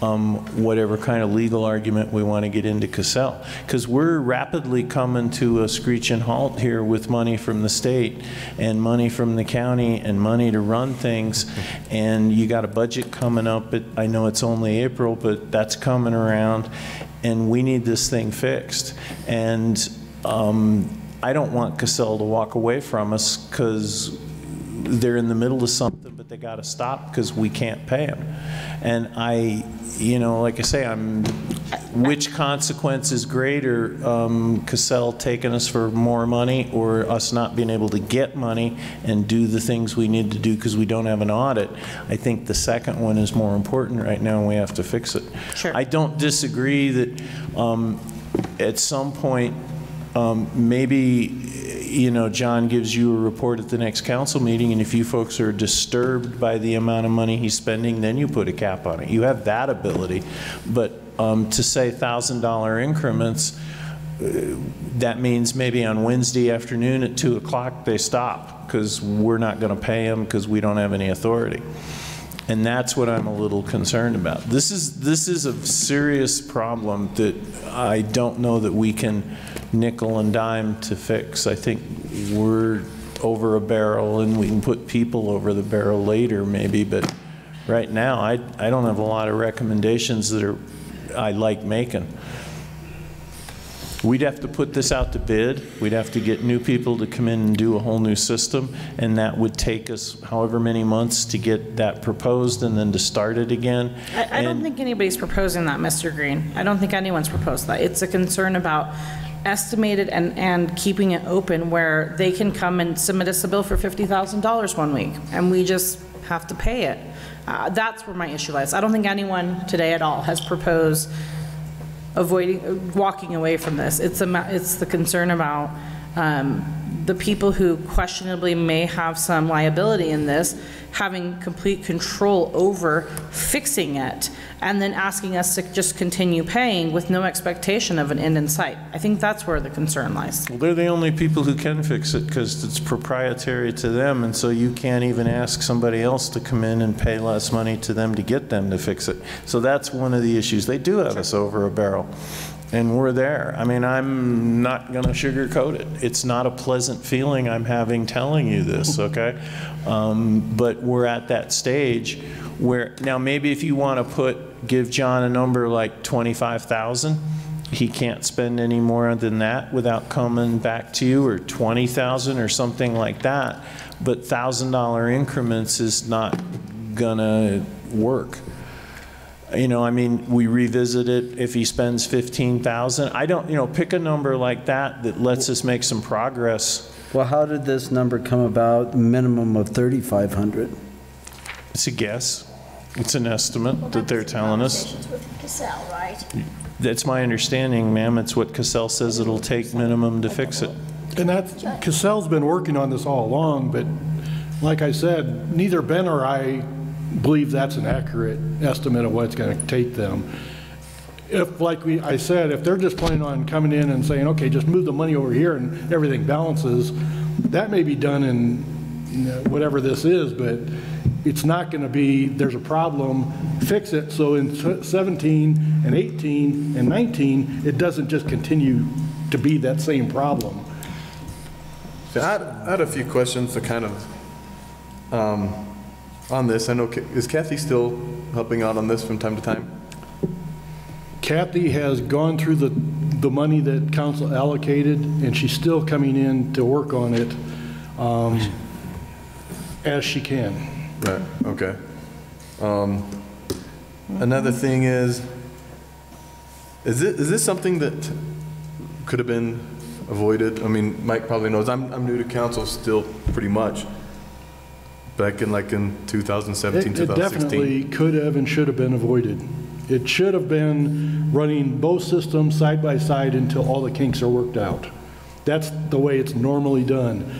whatever kind of legal argument we want to get into Cassell, because we're rapidly coming to a screeching halt here with money from the state and money from the county and money to run things, and you got a budget coming up. I know it's only April, but that's coming around, and we need this thing fixed. And I don't want Cassell to walk away from us because they're in the middle of something, but they got to stop because we can't pay them. And you know, like I say, which consequence is greater, Cassell taking us for more money or us not being able to get money and do the things we need to do because we don't have an audit? I think the second one is more important right now, and we have to fix it. Sure. I don't disagree that at some point, maybe, you know, John gives you a report at the next council meeting, and if you folks are disturbed by the amount of money he's spending, then you put a cap on it. You have that ability. But to say $1,000 increments, that means maybe on Wednesday afternoon at 2 o'clock they stop, because we're not going to pay them because we don't have any authority. And that's what I'm a little concerned about. This is a serious problem that I don't know that we can nickel and dime to fix. I think we're over a barrel, and we can put people over the barrel later maybe, but right now I don't have a lot of recommendations that I like making. We'd have to put this out to bid. We'd have to get new people to come in and do a whole new system, and that would take us however many months to get that proposed and then to start it again. I don't think anybody's proposing that, Mr. Green. I don't think anyone's proposed that. It's a concern about estimated and keeping it open where they can come and submit us a bill for $50,000 one week, and we just have to pay it. That's where my issue lies. I don't think anyone today at all has proposed walking away from this. It's the concern about the people who questionably may have some liability in this, having complete control over fixing it, and then asking us to just continue paying with no expectation of an end in sight. I think that's where the concern lies. Well, they're the only people who can fix it because it's proprietary to them, and so you can't even ask somebody else to come in and pay less money to them to get them to fix it. So that's one of the issues. They do have us over a barrel, and we're there. I mean, I'm not going to sugarcoat it. It's not a pleasant feeling I'm having telling you this, okay? But we're at that stage where, now maybe if you want to give John a number like 25,000, he can't spend any more than that without coming back to you, or 20,000 or something like that. But $1,000 increments is not gonna work. You know, I mean, we revisit it if he spends 15,000. I don't, you know, pick a number like that that lets us make some progress. Well, how did this number come about, minimum of 3,500? It's a guess. It's an estimate that they're telling us. With Cassell, right? That's my understanding, ma'am. It's what Cassell says it'll take minimum to fix it. And Cassell's been working on this all along, but like I said, neither Ben or I believe that's an accurate estimate of what it's going to take them. If, like I said, if they're just planning on coming in and saying, okay, just move the money over here and everything balances, that may be done in whatever this is, but it's not going to be, there's a problem, fix it, so in 17 and 18 and 19, it doesn't just continue to be that same problem. So I had a few questions to kind of, on this. I know, is Kathy still helping out on this from time to time? Kathy has gone through the money that council allocated, and she's still coming in to work on it as she can. Right, okay. Another thing is this something that could have been avoided? I mean, Mike probably knows. I'm new to council still pretty much. Back in 2017, 2016. It definitely could have and should have been avoided. It should have been running both systems side by side until all the kinks are worked out. That's the way it's normally done.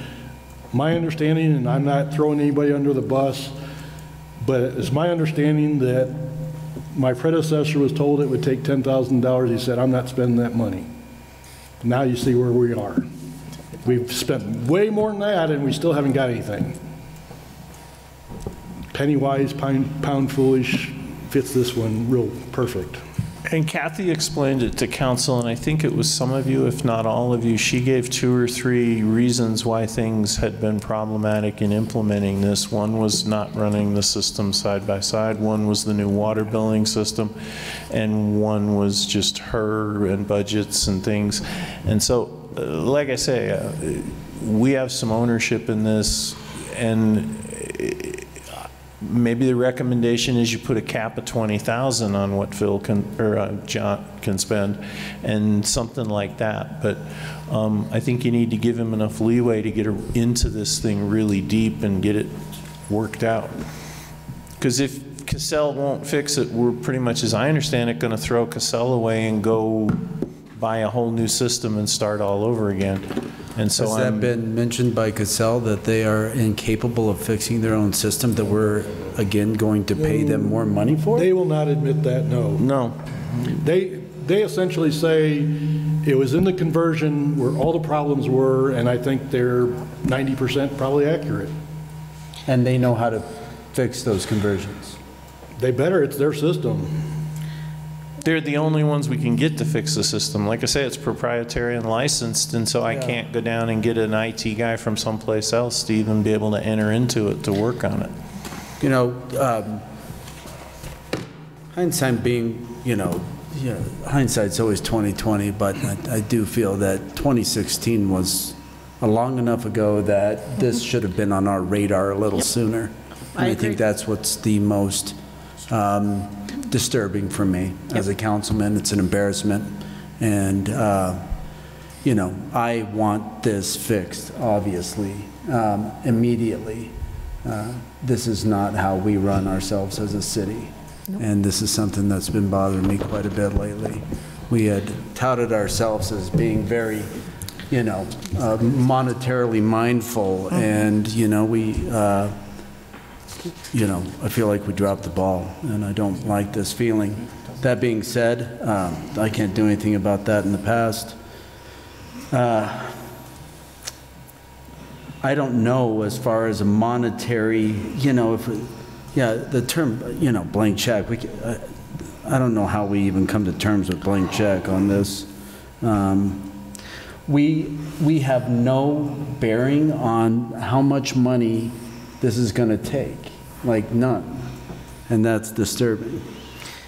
My understanding, and I'm not throwing anybody under the bus, but it's my understanding that my predecessor was told it would take $10,000. He said, I'm not spending that money. Now you see where we are. We've spent way more than that, and we still haven't got anything. Penny wise, pound foolish fits this one real perfect. And Kathy explained it to council, and I think it was some of you, if not all of you. She gave 2 or 3 reasons why things had been problematic in implementing this. One was not running the system side by side. One was the new water billing system. And one was just her and budgets and things. And so, like I say, we have some ownership in this, and maybe the recommendation is you put a cap of 20,000 on what Phil can, or John can spend, and something like that. But I think you need to give him enough leeway to get into this thing really deep and get it worked out. Because if Cassell won't fix it, we're pretty much, as I understand it, going to throw Cassell away and go buy a whole new system and start all over again. And so Has that been mentioned by Cassell that they are incapable of fixing their own system, that we're, again, going to pay them more money for it? They will not admit that, no. No. They essentially say it was in the conversion where all the problems were, and I think they're 90% probably accurate. And they know how to fix those conversions? They better, it's their system. They're the only ones we can get to fix the system. Like I say, it's proprietary and licensed, and so I can't go down and get an IT guy from someplace else to even be able to enter into it to work on it. You know, hindsight being, hindsight's always 20/20, but I do feel that 2016 was long enough ago that this should have been on our radar a little sooner. And I think that's what's the most disturbing for me as a councilman. It's an embarrassment, and I want this fixed, obviously, immediately. This is not how we run ourselves as a city, and this is something that's been bothering me quite a bit lately. We had touted ourselves as being very, monetarily mindful, and I feel like we dropped the ball, and I don't like this feeling. That being said, I can't do anything about that in the past. I don't know as far as a monetary, the term, blank check. I don't know how we even come to terms with blank check on this. We have no bearing on how much money this is going to take. Like none, and that's disturbing.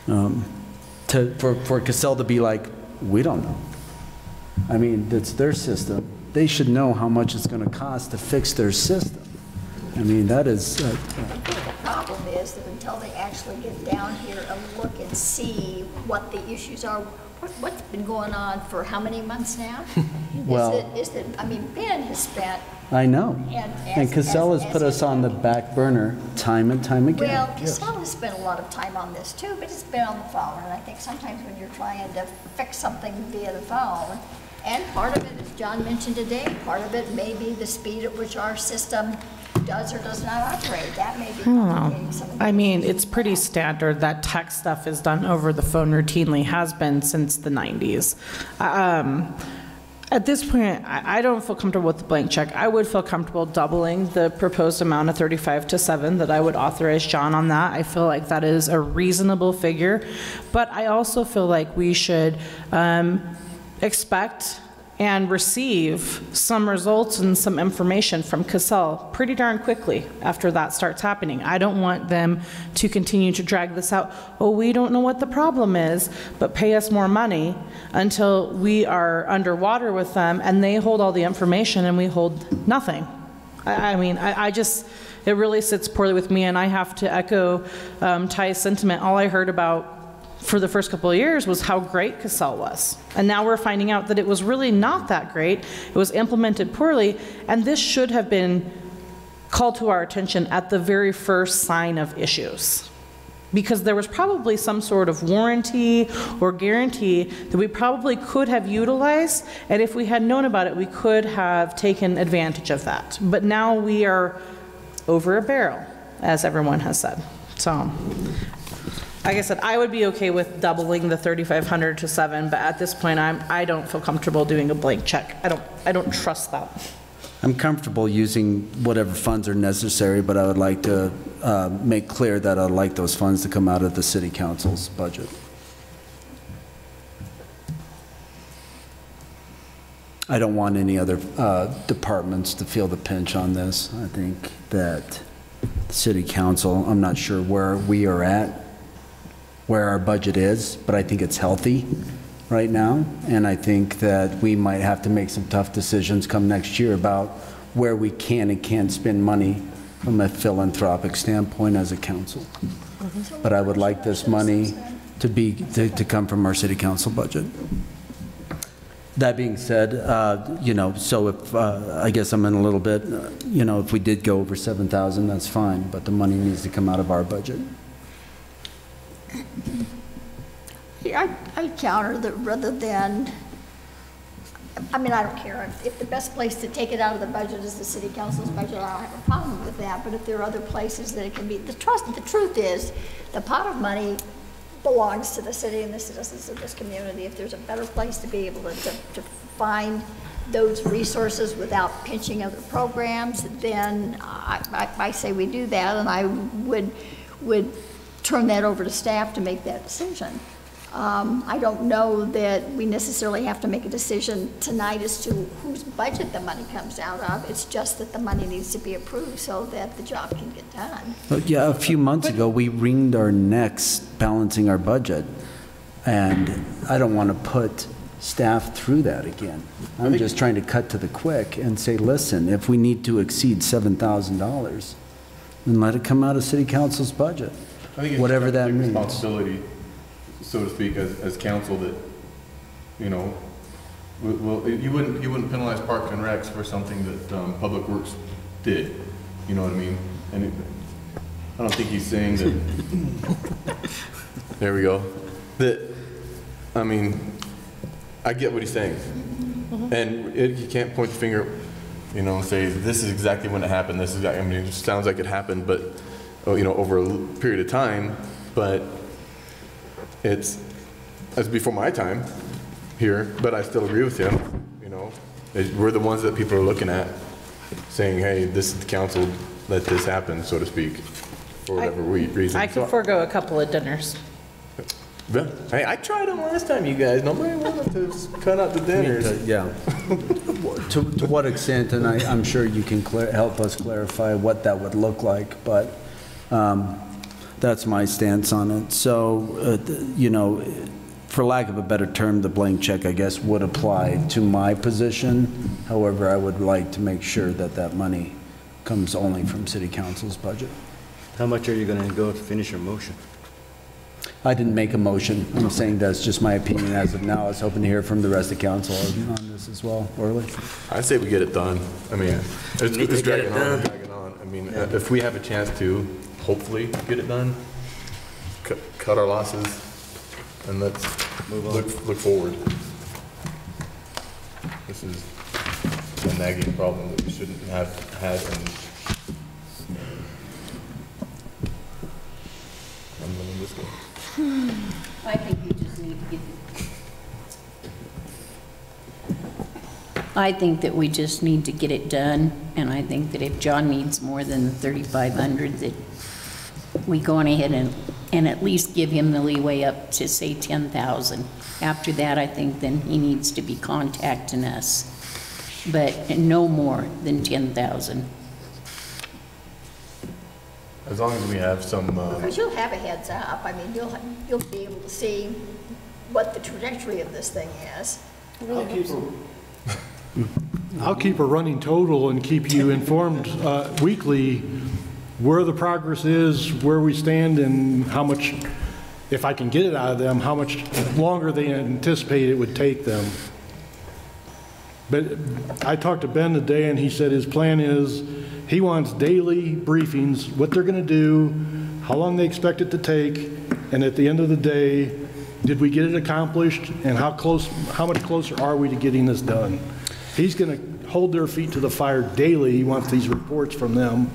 For Cassell to be like, we don't know. I mean, it's their system. They should know how much it's going to cost to fix their system. I mean, that is. The problem is that until they actually get down here and look and see what the issues are, what's been going on for how many months now? Ben has spent. I know. And Cassell has put us on the back burner time and time again. Well, Cassell has spent a lot of time on this too, but it's been on the phone. And I think sometimes when you're trying to fix something via the phone, and part of it, as John mentioned today, part of it may be the speed at which our system does or does not operate. That may be complicating some of the it's pretty standard that tech stuff is done over the phone routinely, has been since the 90s. At this point, I don't feel comfortable with the blank check. I would feel comfortable doubling the proposed amount of 35 to 7 that I would authorize John on that. I feel like that is a reasonable figure, but I also feel like we should expect and receive some results and some information from Cassell pretty darn quickly after that starts happening. I don't want them to continue to drag this out. Oh, we don't know what the problem is, but pay us more money until we are underwater with them and they hold all the information and we hold nothing. It really sits poorly with me, and I have to echo Ty's sentiment. All I heard about for the first couple of years was how great Cassell was. And now we're finding out that it was really not that great. It was implemented poorly, and this should have been called to our attention at the very first sign of issues. Because there was probably some sort of warranty or guarantee that we probably could have utilized, and if we had known about it, we could have taken advantage of that. But now we are over a barrel, as everyone has said. So, like I said, I would be okay with doubling the 3,500 to 7, but at this point, I don't feel comfortable doing a blank check. I don't trust that. I'm comfortable using whatever funds are necessary, but I would like to make clear that I'd like those funds to come out of the city council's budget. I don't want any other departments to feel the pinch on this. I think that the city council, I'm not sure where we are at, where our budget is, but I think it's healthy right now, and I think that we might have to make some tough decisions come next year about where we can and can't spend money from a philanthropic standpoint as a council. But I would like this money to come from our city council budget. That being said, so if I guess I'm in a little bit, if we did go over 7,000, that's fine, but the money needs to come out of our budget. I counter that rather than I mean, I don't care. If the best place to take it out of the budget is the city council's budget, I don't have a problem with that. But if there are other places that it can be, the truth is, the pot of money belongs to the city and the citizens of this community. If there's a better place to be able to find those resources without pinching other programs, then I say we do that, and I would turn that over to staff to make that decision. I don't know that we necessarily have to make a decision tonight as to whose budget the money comes out of. It's just that the money needs to be approved so that the job can get done. But yeah, a few months ago, we wringed our necks balancing our budget, and I don't want to put staff through that again. I'm just trying to cut to the quick and say, listen, if we need to exceed $7,000, then let it come out of city council's budget, whatever that means. Responsibility, so to speak, as council, that, you know, you wouldn't penalize Parks and Recs for something that Public Works did. You know what I mean? And I don't think he's saying that. There we go. That, I mean, I get what he's saying, and you can't point the finger, you know, and say this is exactly when it happened. This is, I mean, it sounds like it happened, but you know, over a period of time. But it's before my time here. But I still agree with him. You know, we're the ones that people are looking at, saying, "Hey, this is the council. Let this happen," so to speak, for whatever reason. I could forego a couple of dinners. Hey, I tried them last time, you guys. Nobody wanted to cut out the dinners. Yeah. To what extent, and I'm sure you can help us clarify what that would look like, but that's my stance on it. So, you know, for lack of a better term, the blank check, I guess, would apply to my position. However, I would like to make sure that that money comes only from city council's budget. How much are you going to go to finish your motion? I didn't make a motion. I'm saying that's just my opinion as of now. I was hoping to hear from the rest of council on this as well. Orly? I'd say we get it done. I mean, it's dragging on and dragging on. I mean, if we have a chance to hopefully get it done, cut our losses, and let's look forward. This is a nagging problem that we shouldn't have had. And I'm going this way. I think you just need to get, I think that we just need to get it done, and I think that if John needs more than the 3,500, that we go on ahead and at least give him the leeway up to, say, 10,000. After that, I think then he needs to be contacting us, but no more than 10,000. As long as we have some... Because you'll have a heads up. I mean, you'll be able to see what the trajectory of this thing is. I'll keep a running total and keep you informed weekly where the progress is, where we stand, and how much, if I can get it out of them, how much longer they anticipate it would take them. But I talked to Ben today, and he said his plan is he wants daily briefings, what they're going to do, how long they expect it to take, and at the end of the day, did we get it accomplished, and how much closer are we to getting this done? He's going to hold their feet to the fire daily. He wants these reports from them.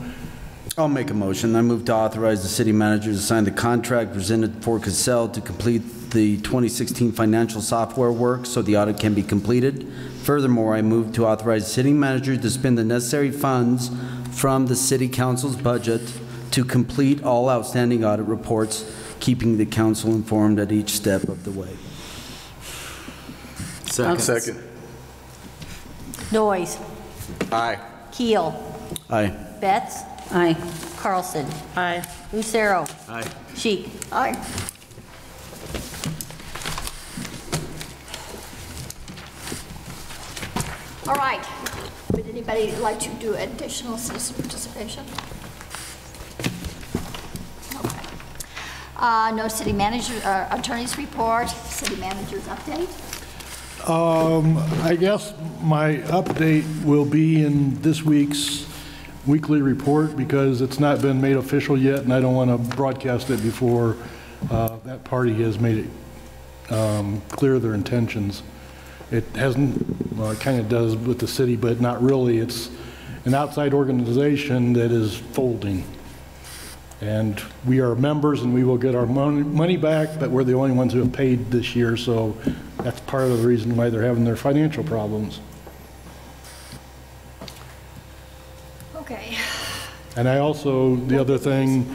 I'll make a motion. I move to authorize the city manager to sign the contract presented for Cassell to complete the 2016 financial software work so the audit can be completed. Furthermore, I move to authorize the city manager to spend the necessary funds from the city council's budget to complete all outstanding audit reports, keeping the council informed at each step of the way. Second. Noyes. Aye. Keel. Aye. Betts. Aye. Carlson. Aye. Lucero. Aye. Sheik. Aye. All right. Would anybody like to do additional citizen participation? Okay. No city manager, attorney's report, city manager's update. I guess my update will be in this week's weekly report because it's not been made official yet, and I don't want to broadcast it before that party has made it clear their intentions. It hasn't, well, it kind of does with the city, but not really. It's an outside organization that is folding. And we are members and we will get our money back, but we're the only ones who have paid this year, so that's part of the reason why they're having their financial problems. Okay. And I also, the other thing,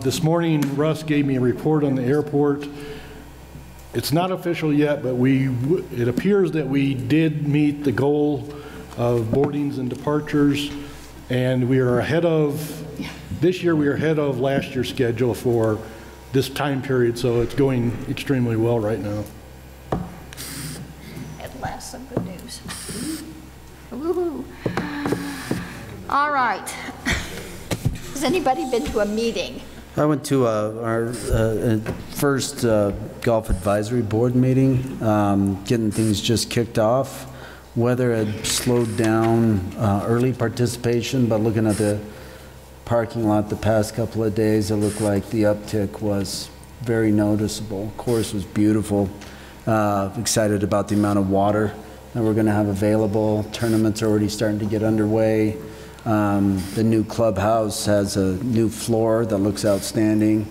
this morning Russ gave me a report on the airport. It's not official yet, but it appears that we did meet the goal of boardings and departures, and we are ahead of, this year we are ahead of last year's schedule for this time period, so it's going extremely well right now. At last, some good news. Woo-hoo. All right. Has anybody been to a meeting? I went to our first Golf Advisory Board meeting, getting things just kicked off. Weather had slowed down early participation, but looking at the parking lot the past couple of days, it looked like the uptick was very noticeable. Course was beautiful. Excited about the amount of water that we're going to have available. Tournaments are already starting to get underway. The new clubhouse has a new floor that looks outstanding.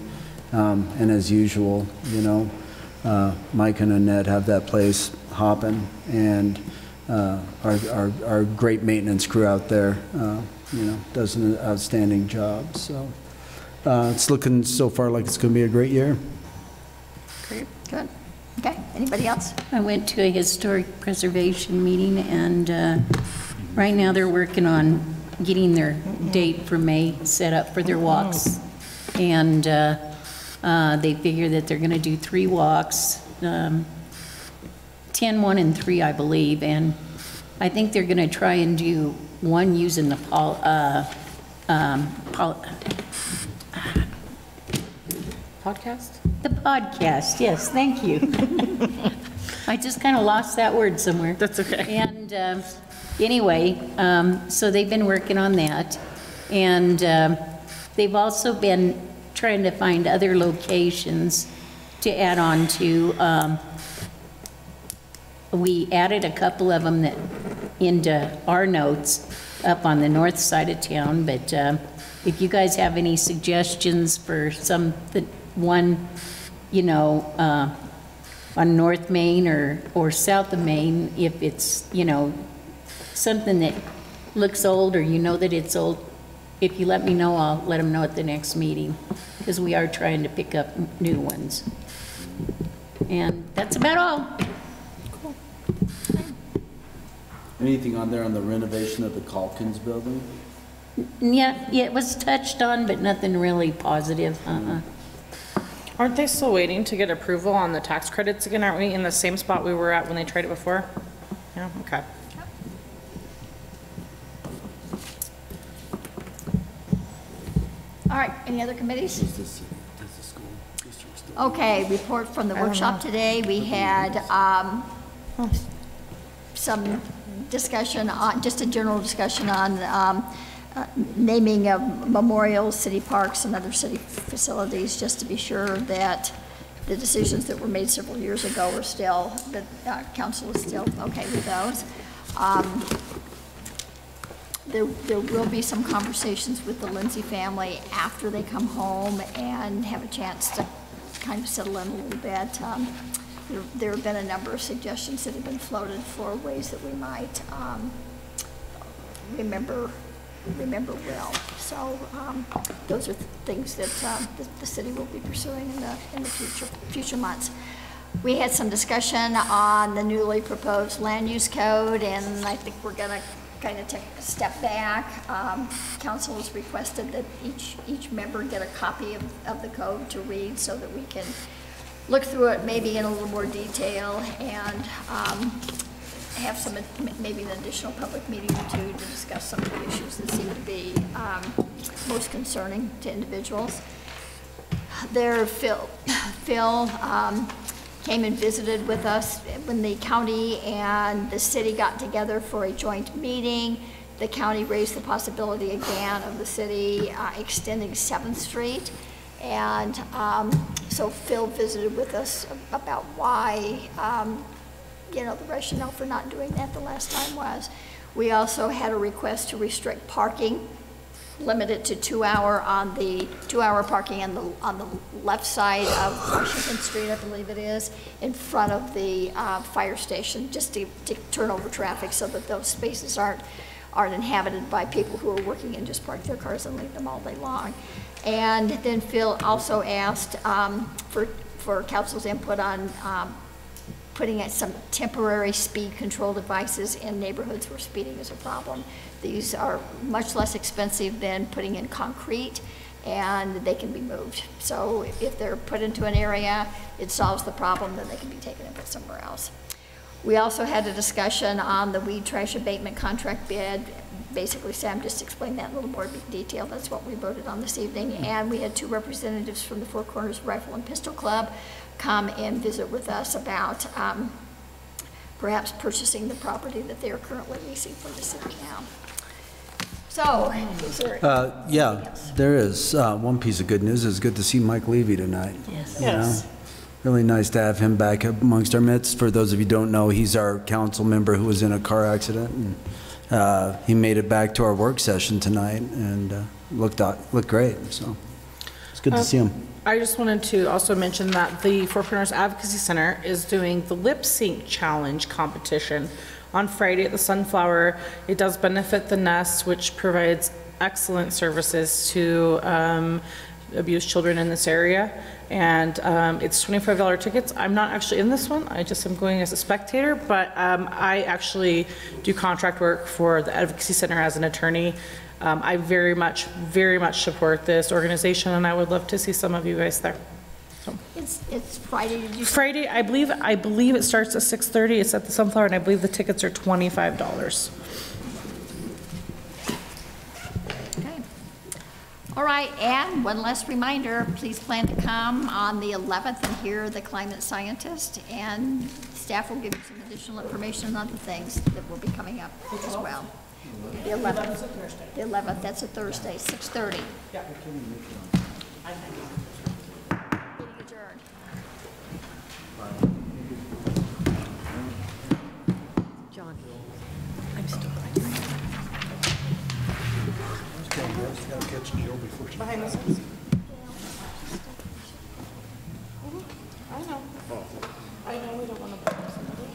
And as usual, you know, Mike and Annette have that place hopping, and our great maintenance crew out there, you know, does an outstanding job. So it's looking so far like it's going to be a great year. Great, good. Okay, anybody else? I went to a historic preservation meeting, and right now they're working on getting their date for May set up for their walks. And they figure that they're going to do 3 walks, 10, 1, and 3, I believe. And I think they're going to try and do one using the Podcast? The podcast, yes, thank you. I just kind of lost that word somewhere. That's okay. And anyway, so they've been working on that. And they've also been trying to find other locations to add on to. We added a couple of them that into our notes up on the north side of town, but if you guys have any suggestions for one, you know, on North Main or south of Main, if it's, you know, something that looks old, or you know that it's old, if you let me know, I'll let them know at the next meeting, because we are trying to pick up new ones. And that's about all. Cool. Anything on there on the renovation of the Calkins building? Yeah, it was touched on, but nothing really positive. Aren't they still waiting to get approval on the tax credits again? Aren't we in the same spot we were at when they tried it before? Yeah, okay. All right, any other committees? Okay, report from the workshop today. We had some discussion on, just a general discussion on naming of memorials, city parks, and other city facilities, just to be sure that the decisions that were made several years ago are still, that council is still okay with those. There will be some conversations with the Lindsay family after they come home and have a chance to kind of settle in a little bit. There have been a number of suggestions that have been floated for ways that we might remember well. So those are things that the city will be pursuing in the future months. We had some discussion on the newly proposed land use code, and I think we're going to kind of take a step back. Council has requested that each member get a copy of the code to read, so that we can look through it maybe in a little more detail, and have some, maybe an additional public meeting or two to discuss some of the issues that seem to be most concerning to individuals. Phil came and visited with us when the county and the city got together for a joint meeting. The county raised the possibility again of the city extending 7th Street. And so Phil visited with us about why you know, the rationale for not doing that the last time was. We also had a request to restrict parking, limit it to 2 hour on the 2 hour parking on the left side of Washington Street, I believe it is, in front of the fire station, just to turn over traffic so that those spaces aren't inhabited by people who are working and just park their cars and leave them all day long. And then Phil also asked for council's input on putting in some temporary speed control devices in neighborhoods where speeding is a problem. These are much less expensive than putting in concrete, and they can be moved. So if they're put into an area, it solves the problem, then they can be taken and put somewhere else. We also had a discussion on the weed trash abatement contract bid. Basically, Sam just explained that in a little more detail. That's what we voted on this evening. And we had 2 representatives from the Four Corners Rifle and Pistol Club come and visit with us about perhaps purchasing the property that they are currently leasing from the city now. So, is there Yeah, there is. One piece of good news is good to see Mike Levy tonight. Yes. You know? Really nice to have him back amongst our midst. For those of you who don't know, he's our council member who was in a car accident. And he made it back to our work session tonight and looked great. So it's good to see him. I just wanted to also mention that the Four Corners Advocacy Center is doing the Lip Sync Challenge competition on Friday at the Sunflower. It does benefit the Nest, which provides excellent services to abused children in this area. And it's $25 tickets. I'm not actually in this one. I just am going as a spectator, but I actually do contract work for the Advocacy Center as an attorney. I very much support this organization, and I would love to see some of you guys there. So. It's Friday, did you say? Friday, I believe it starts at 6:30. It's at the Sunflower, and I believe the tickets are $25. Okay. All right, and one last reminder, please plan to come on the 11th and hear the climate scientist, and staff will give you some additional information on the things that will be coming up as well. The 11th. The 11th, that's a Thursday, 6:30. Yeah. Meeting adjourned. John, I'm still Gotta catch Jill before she... Behind the scenes.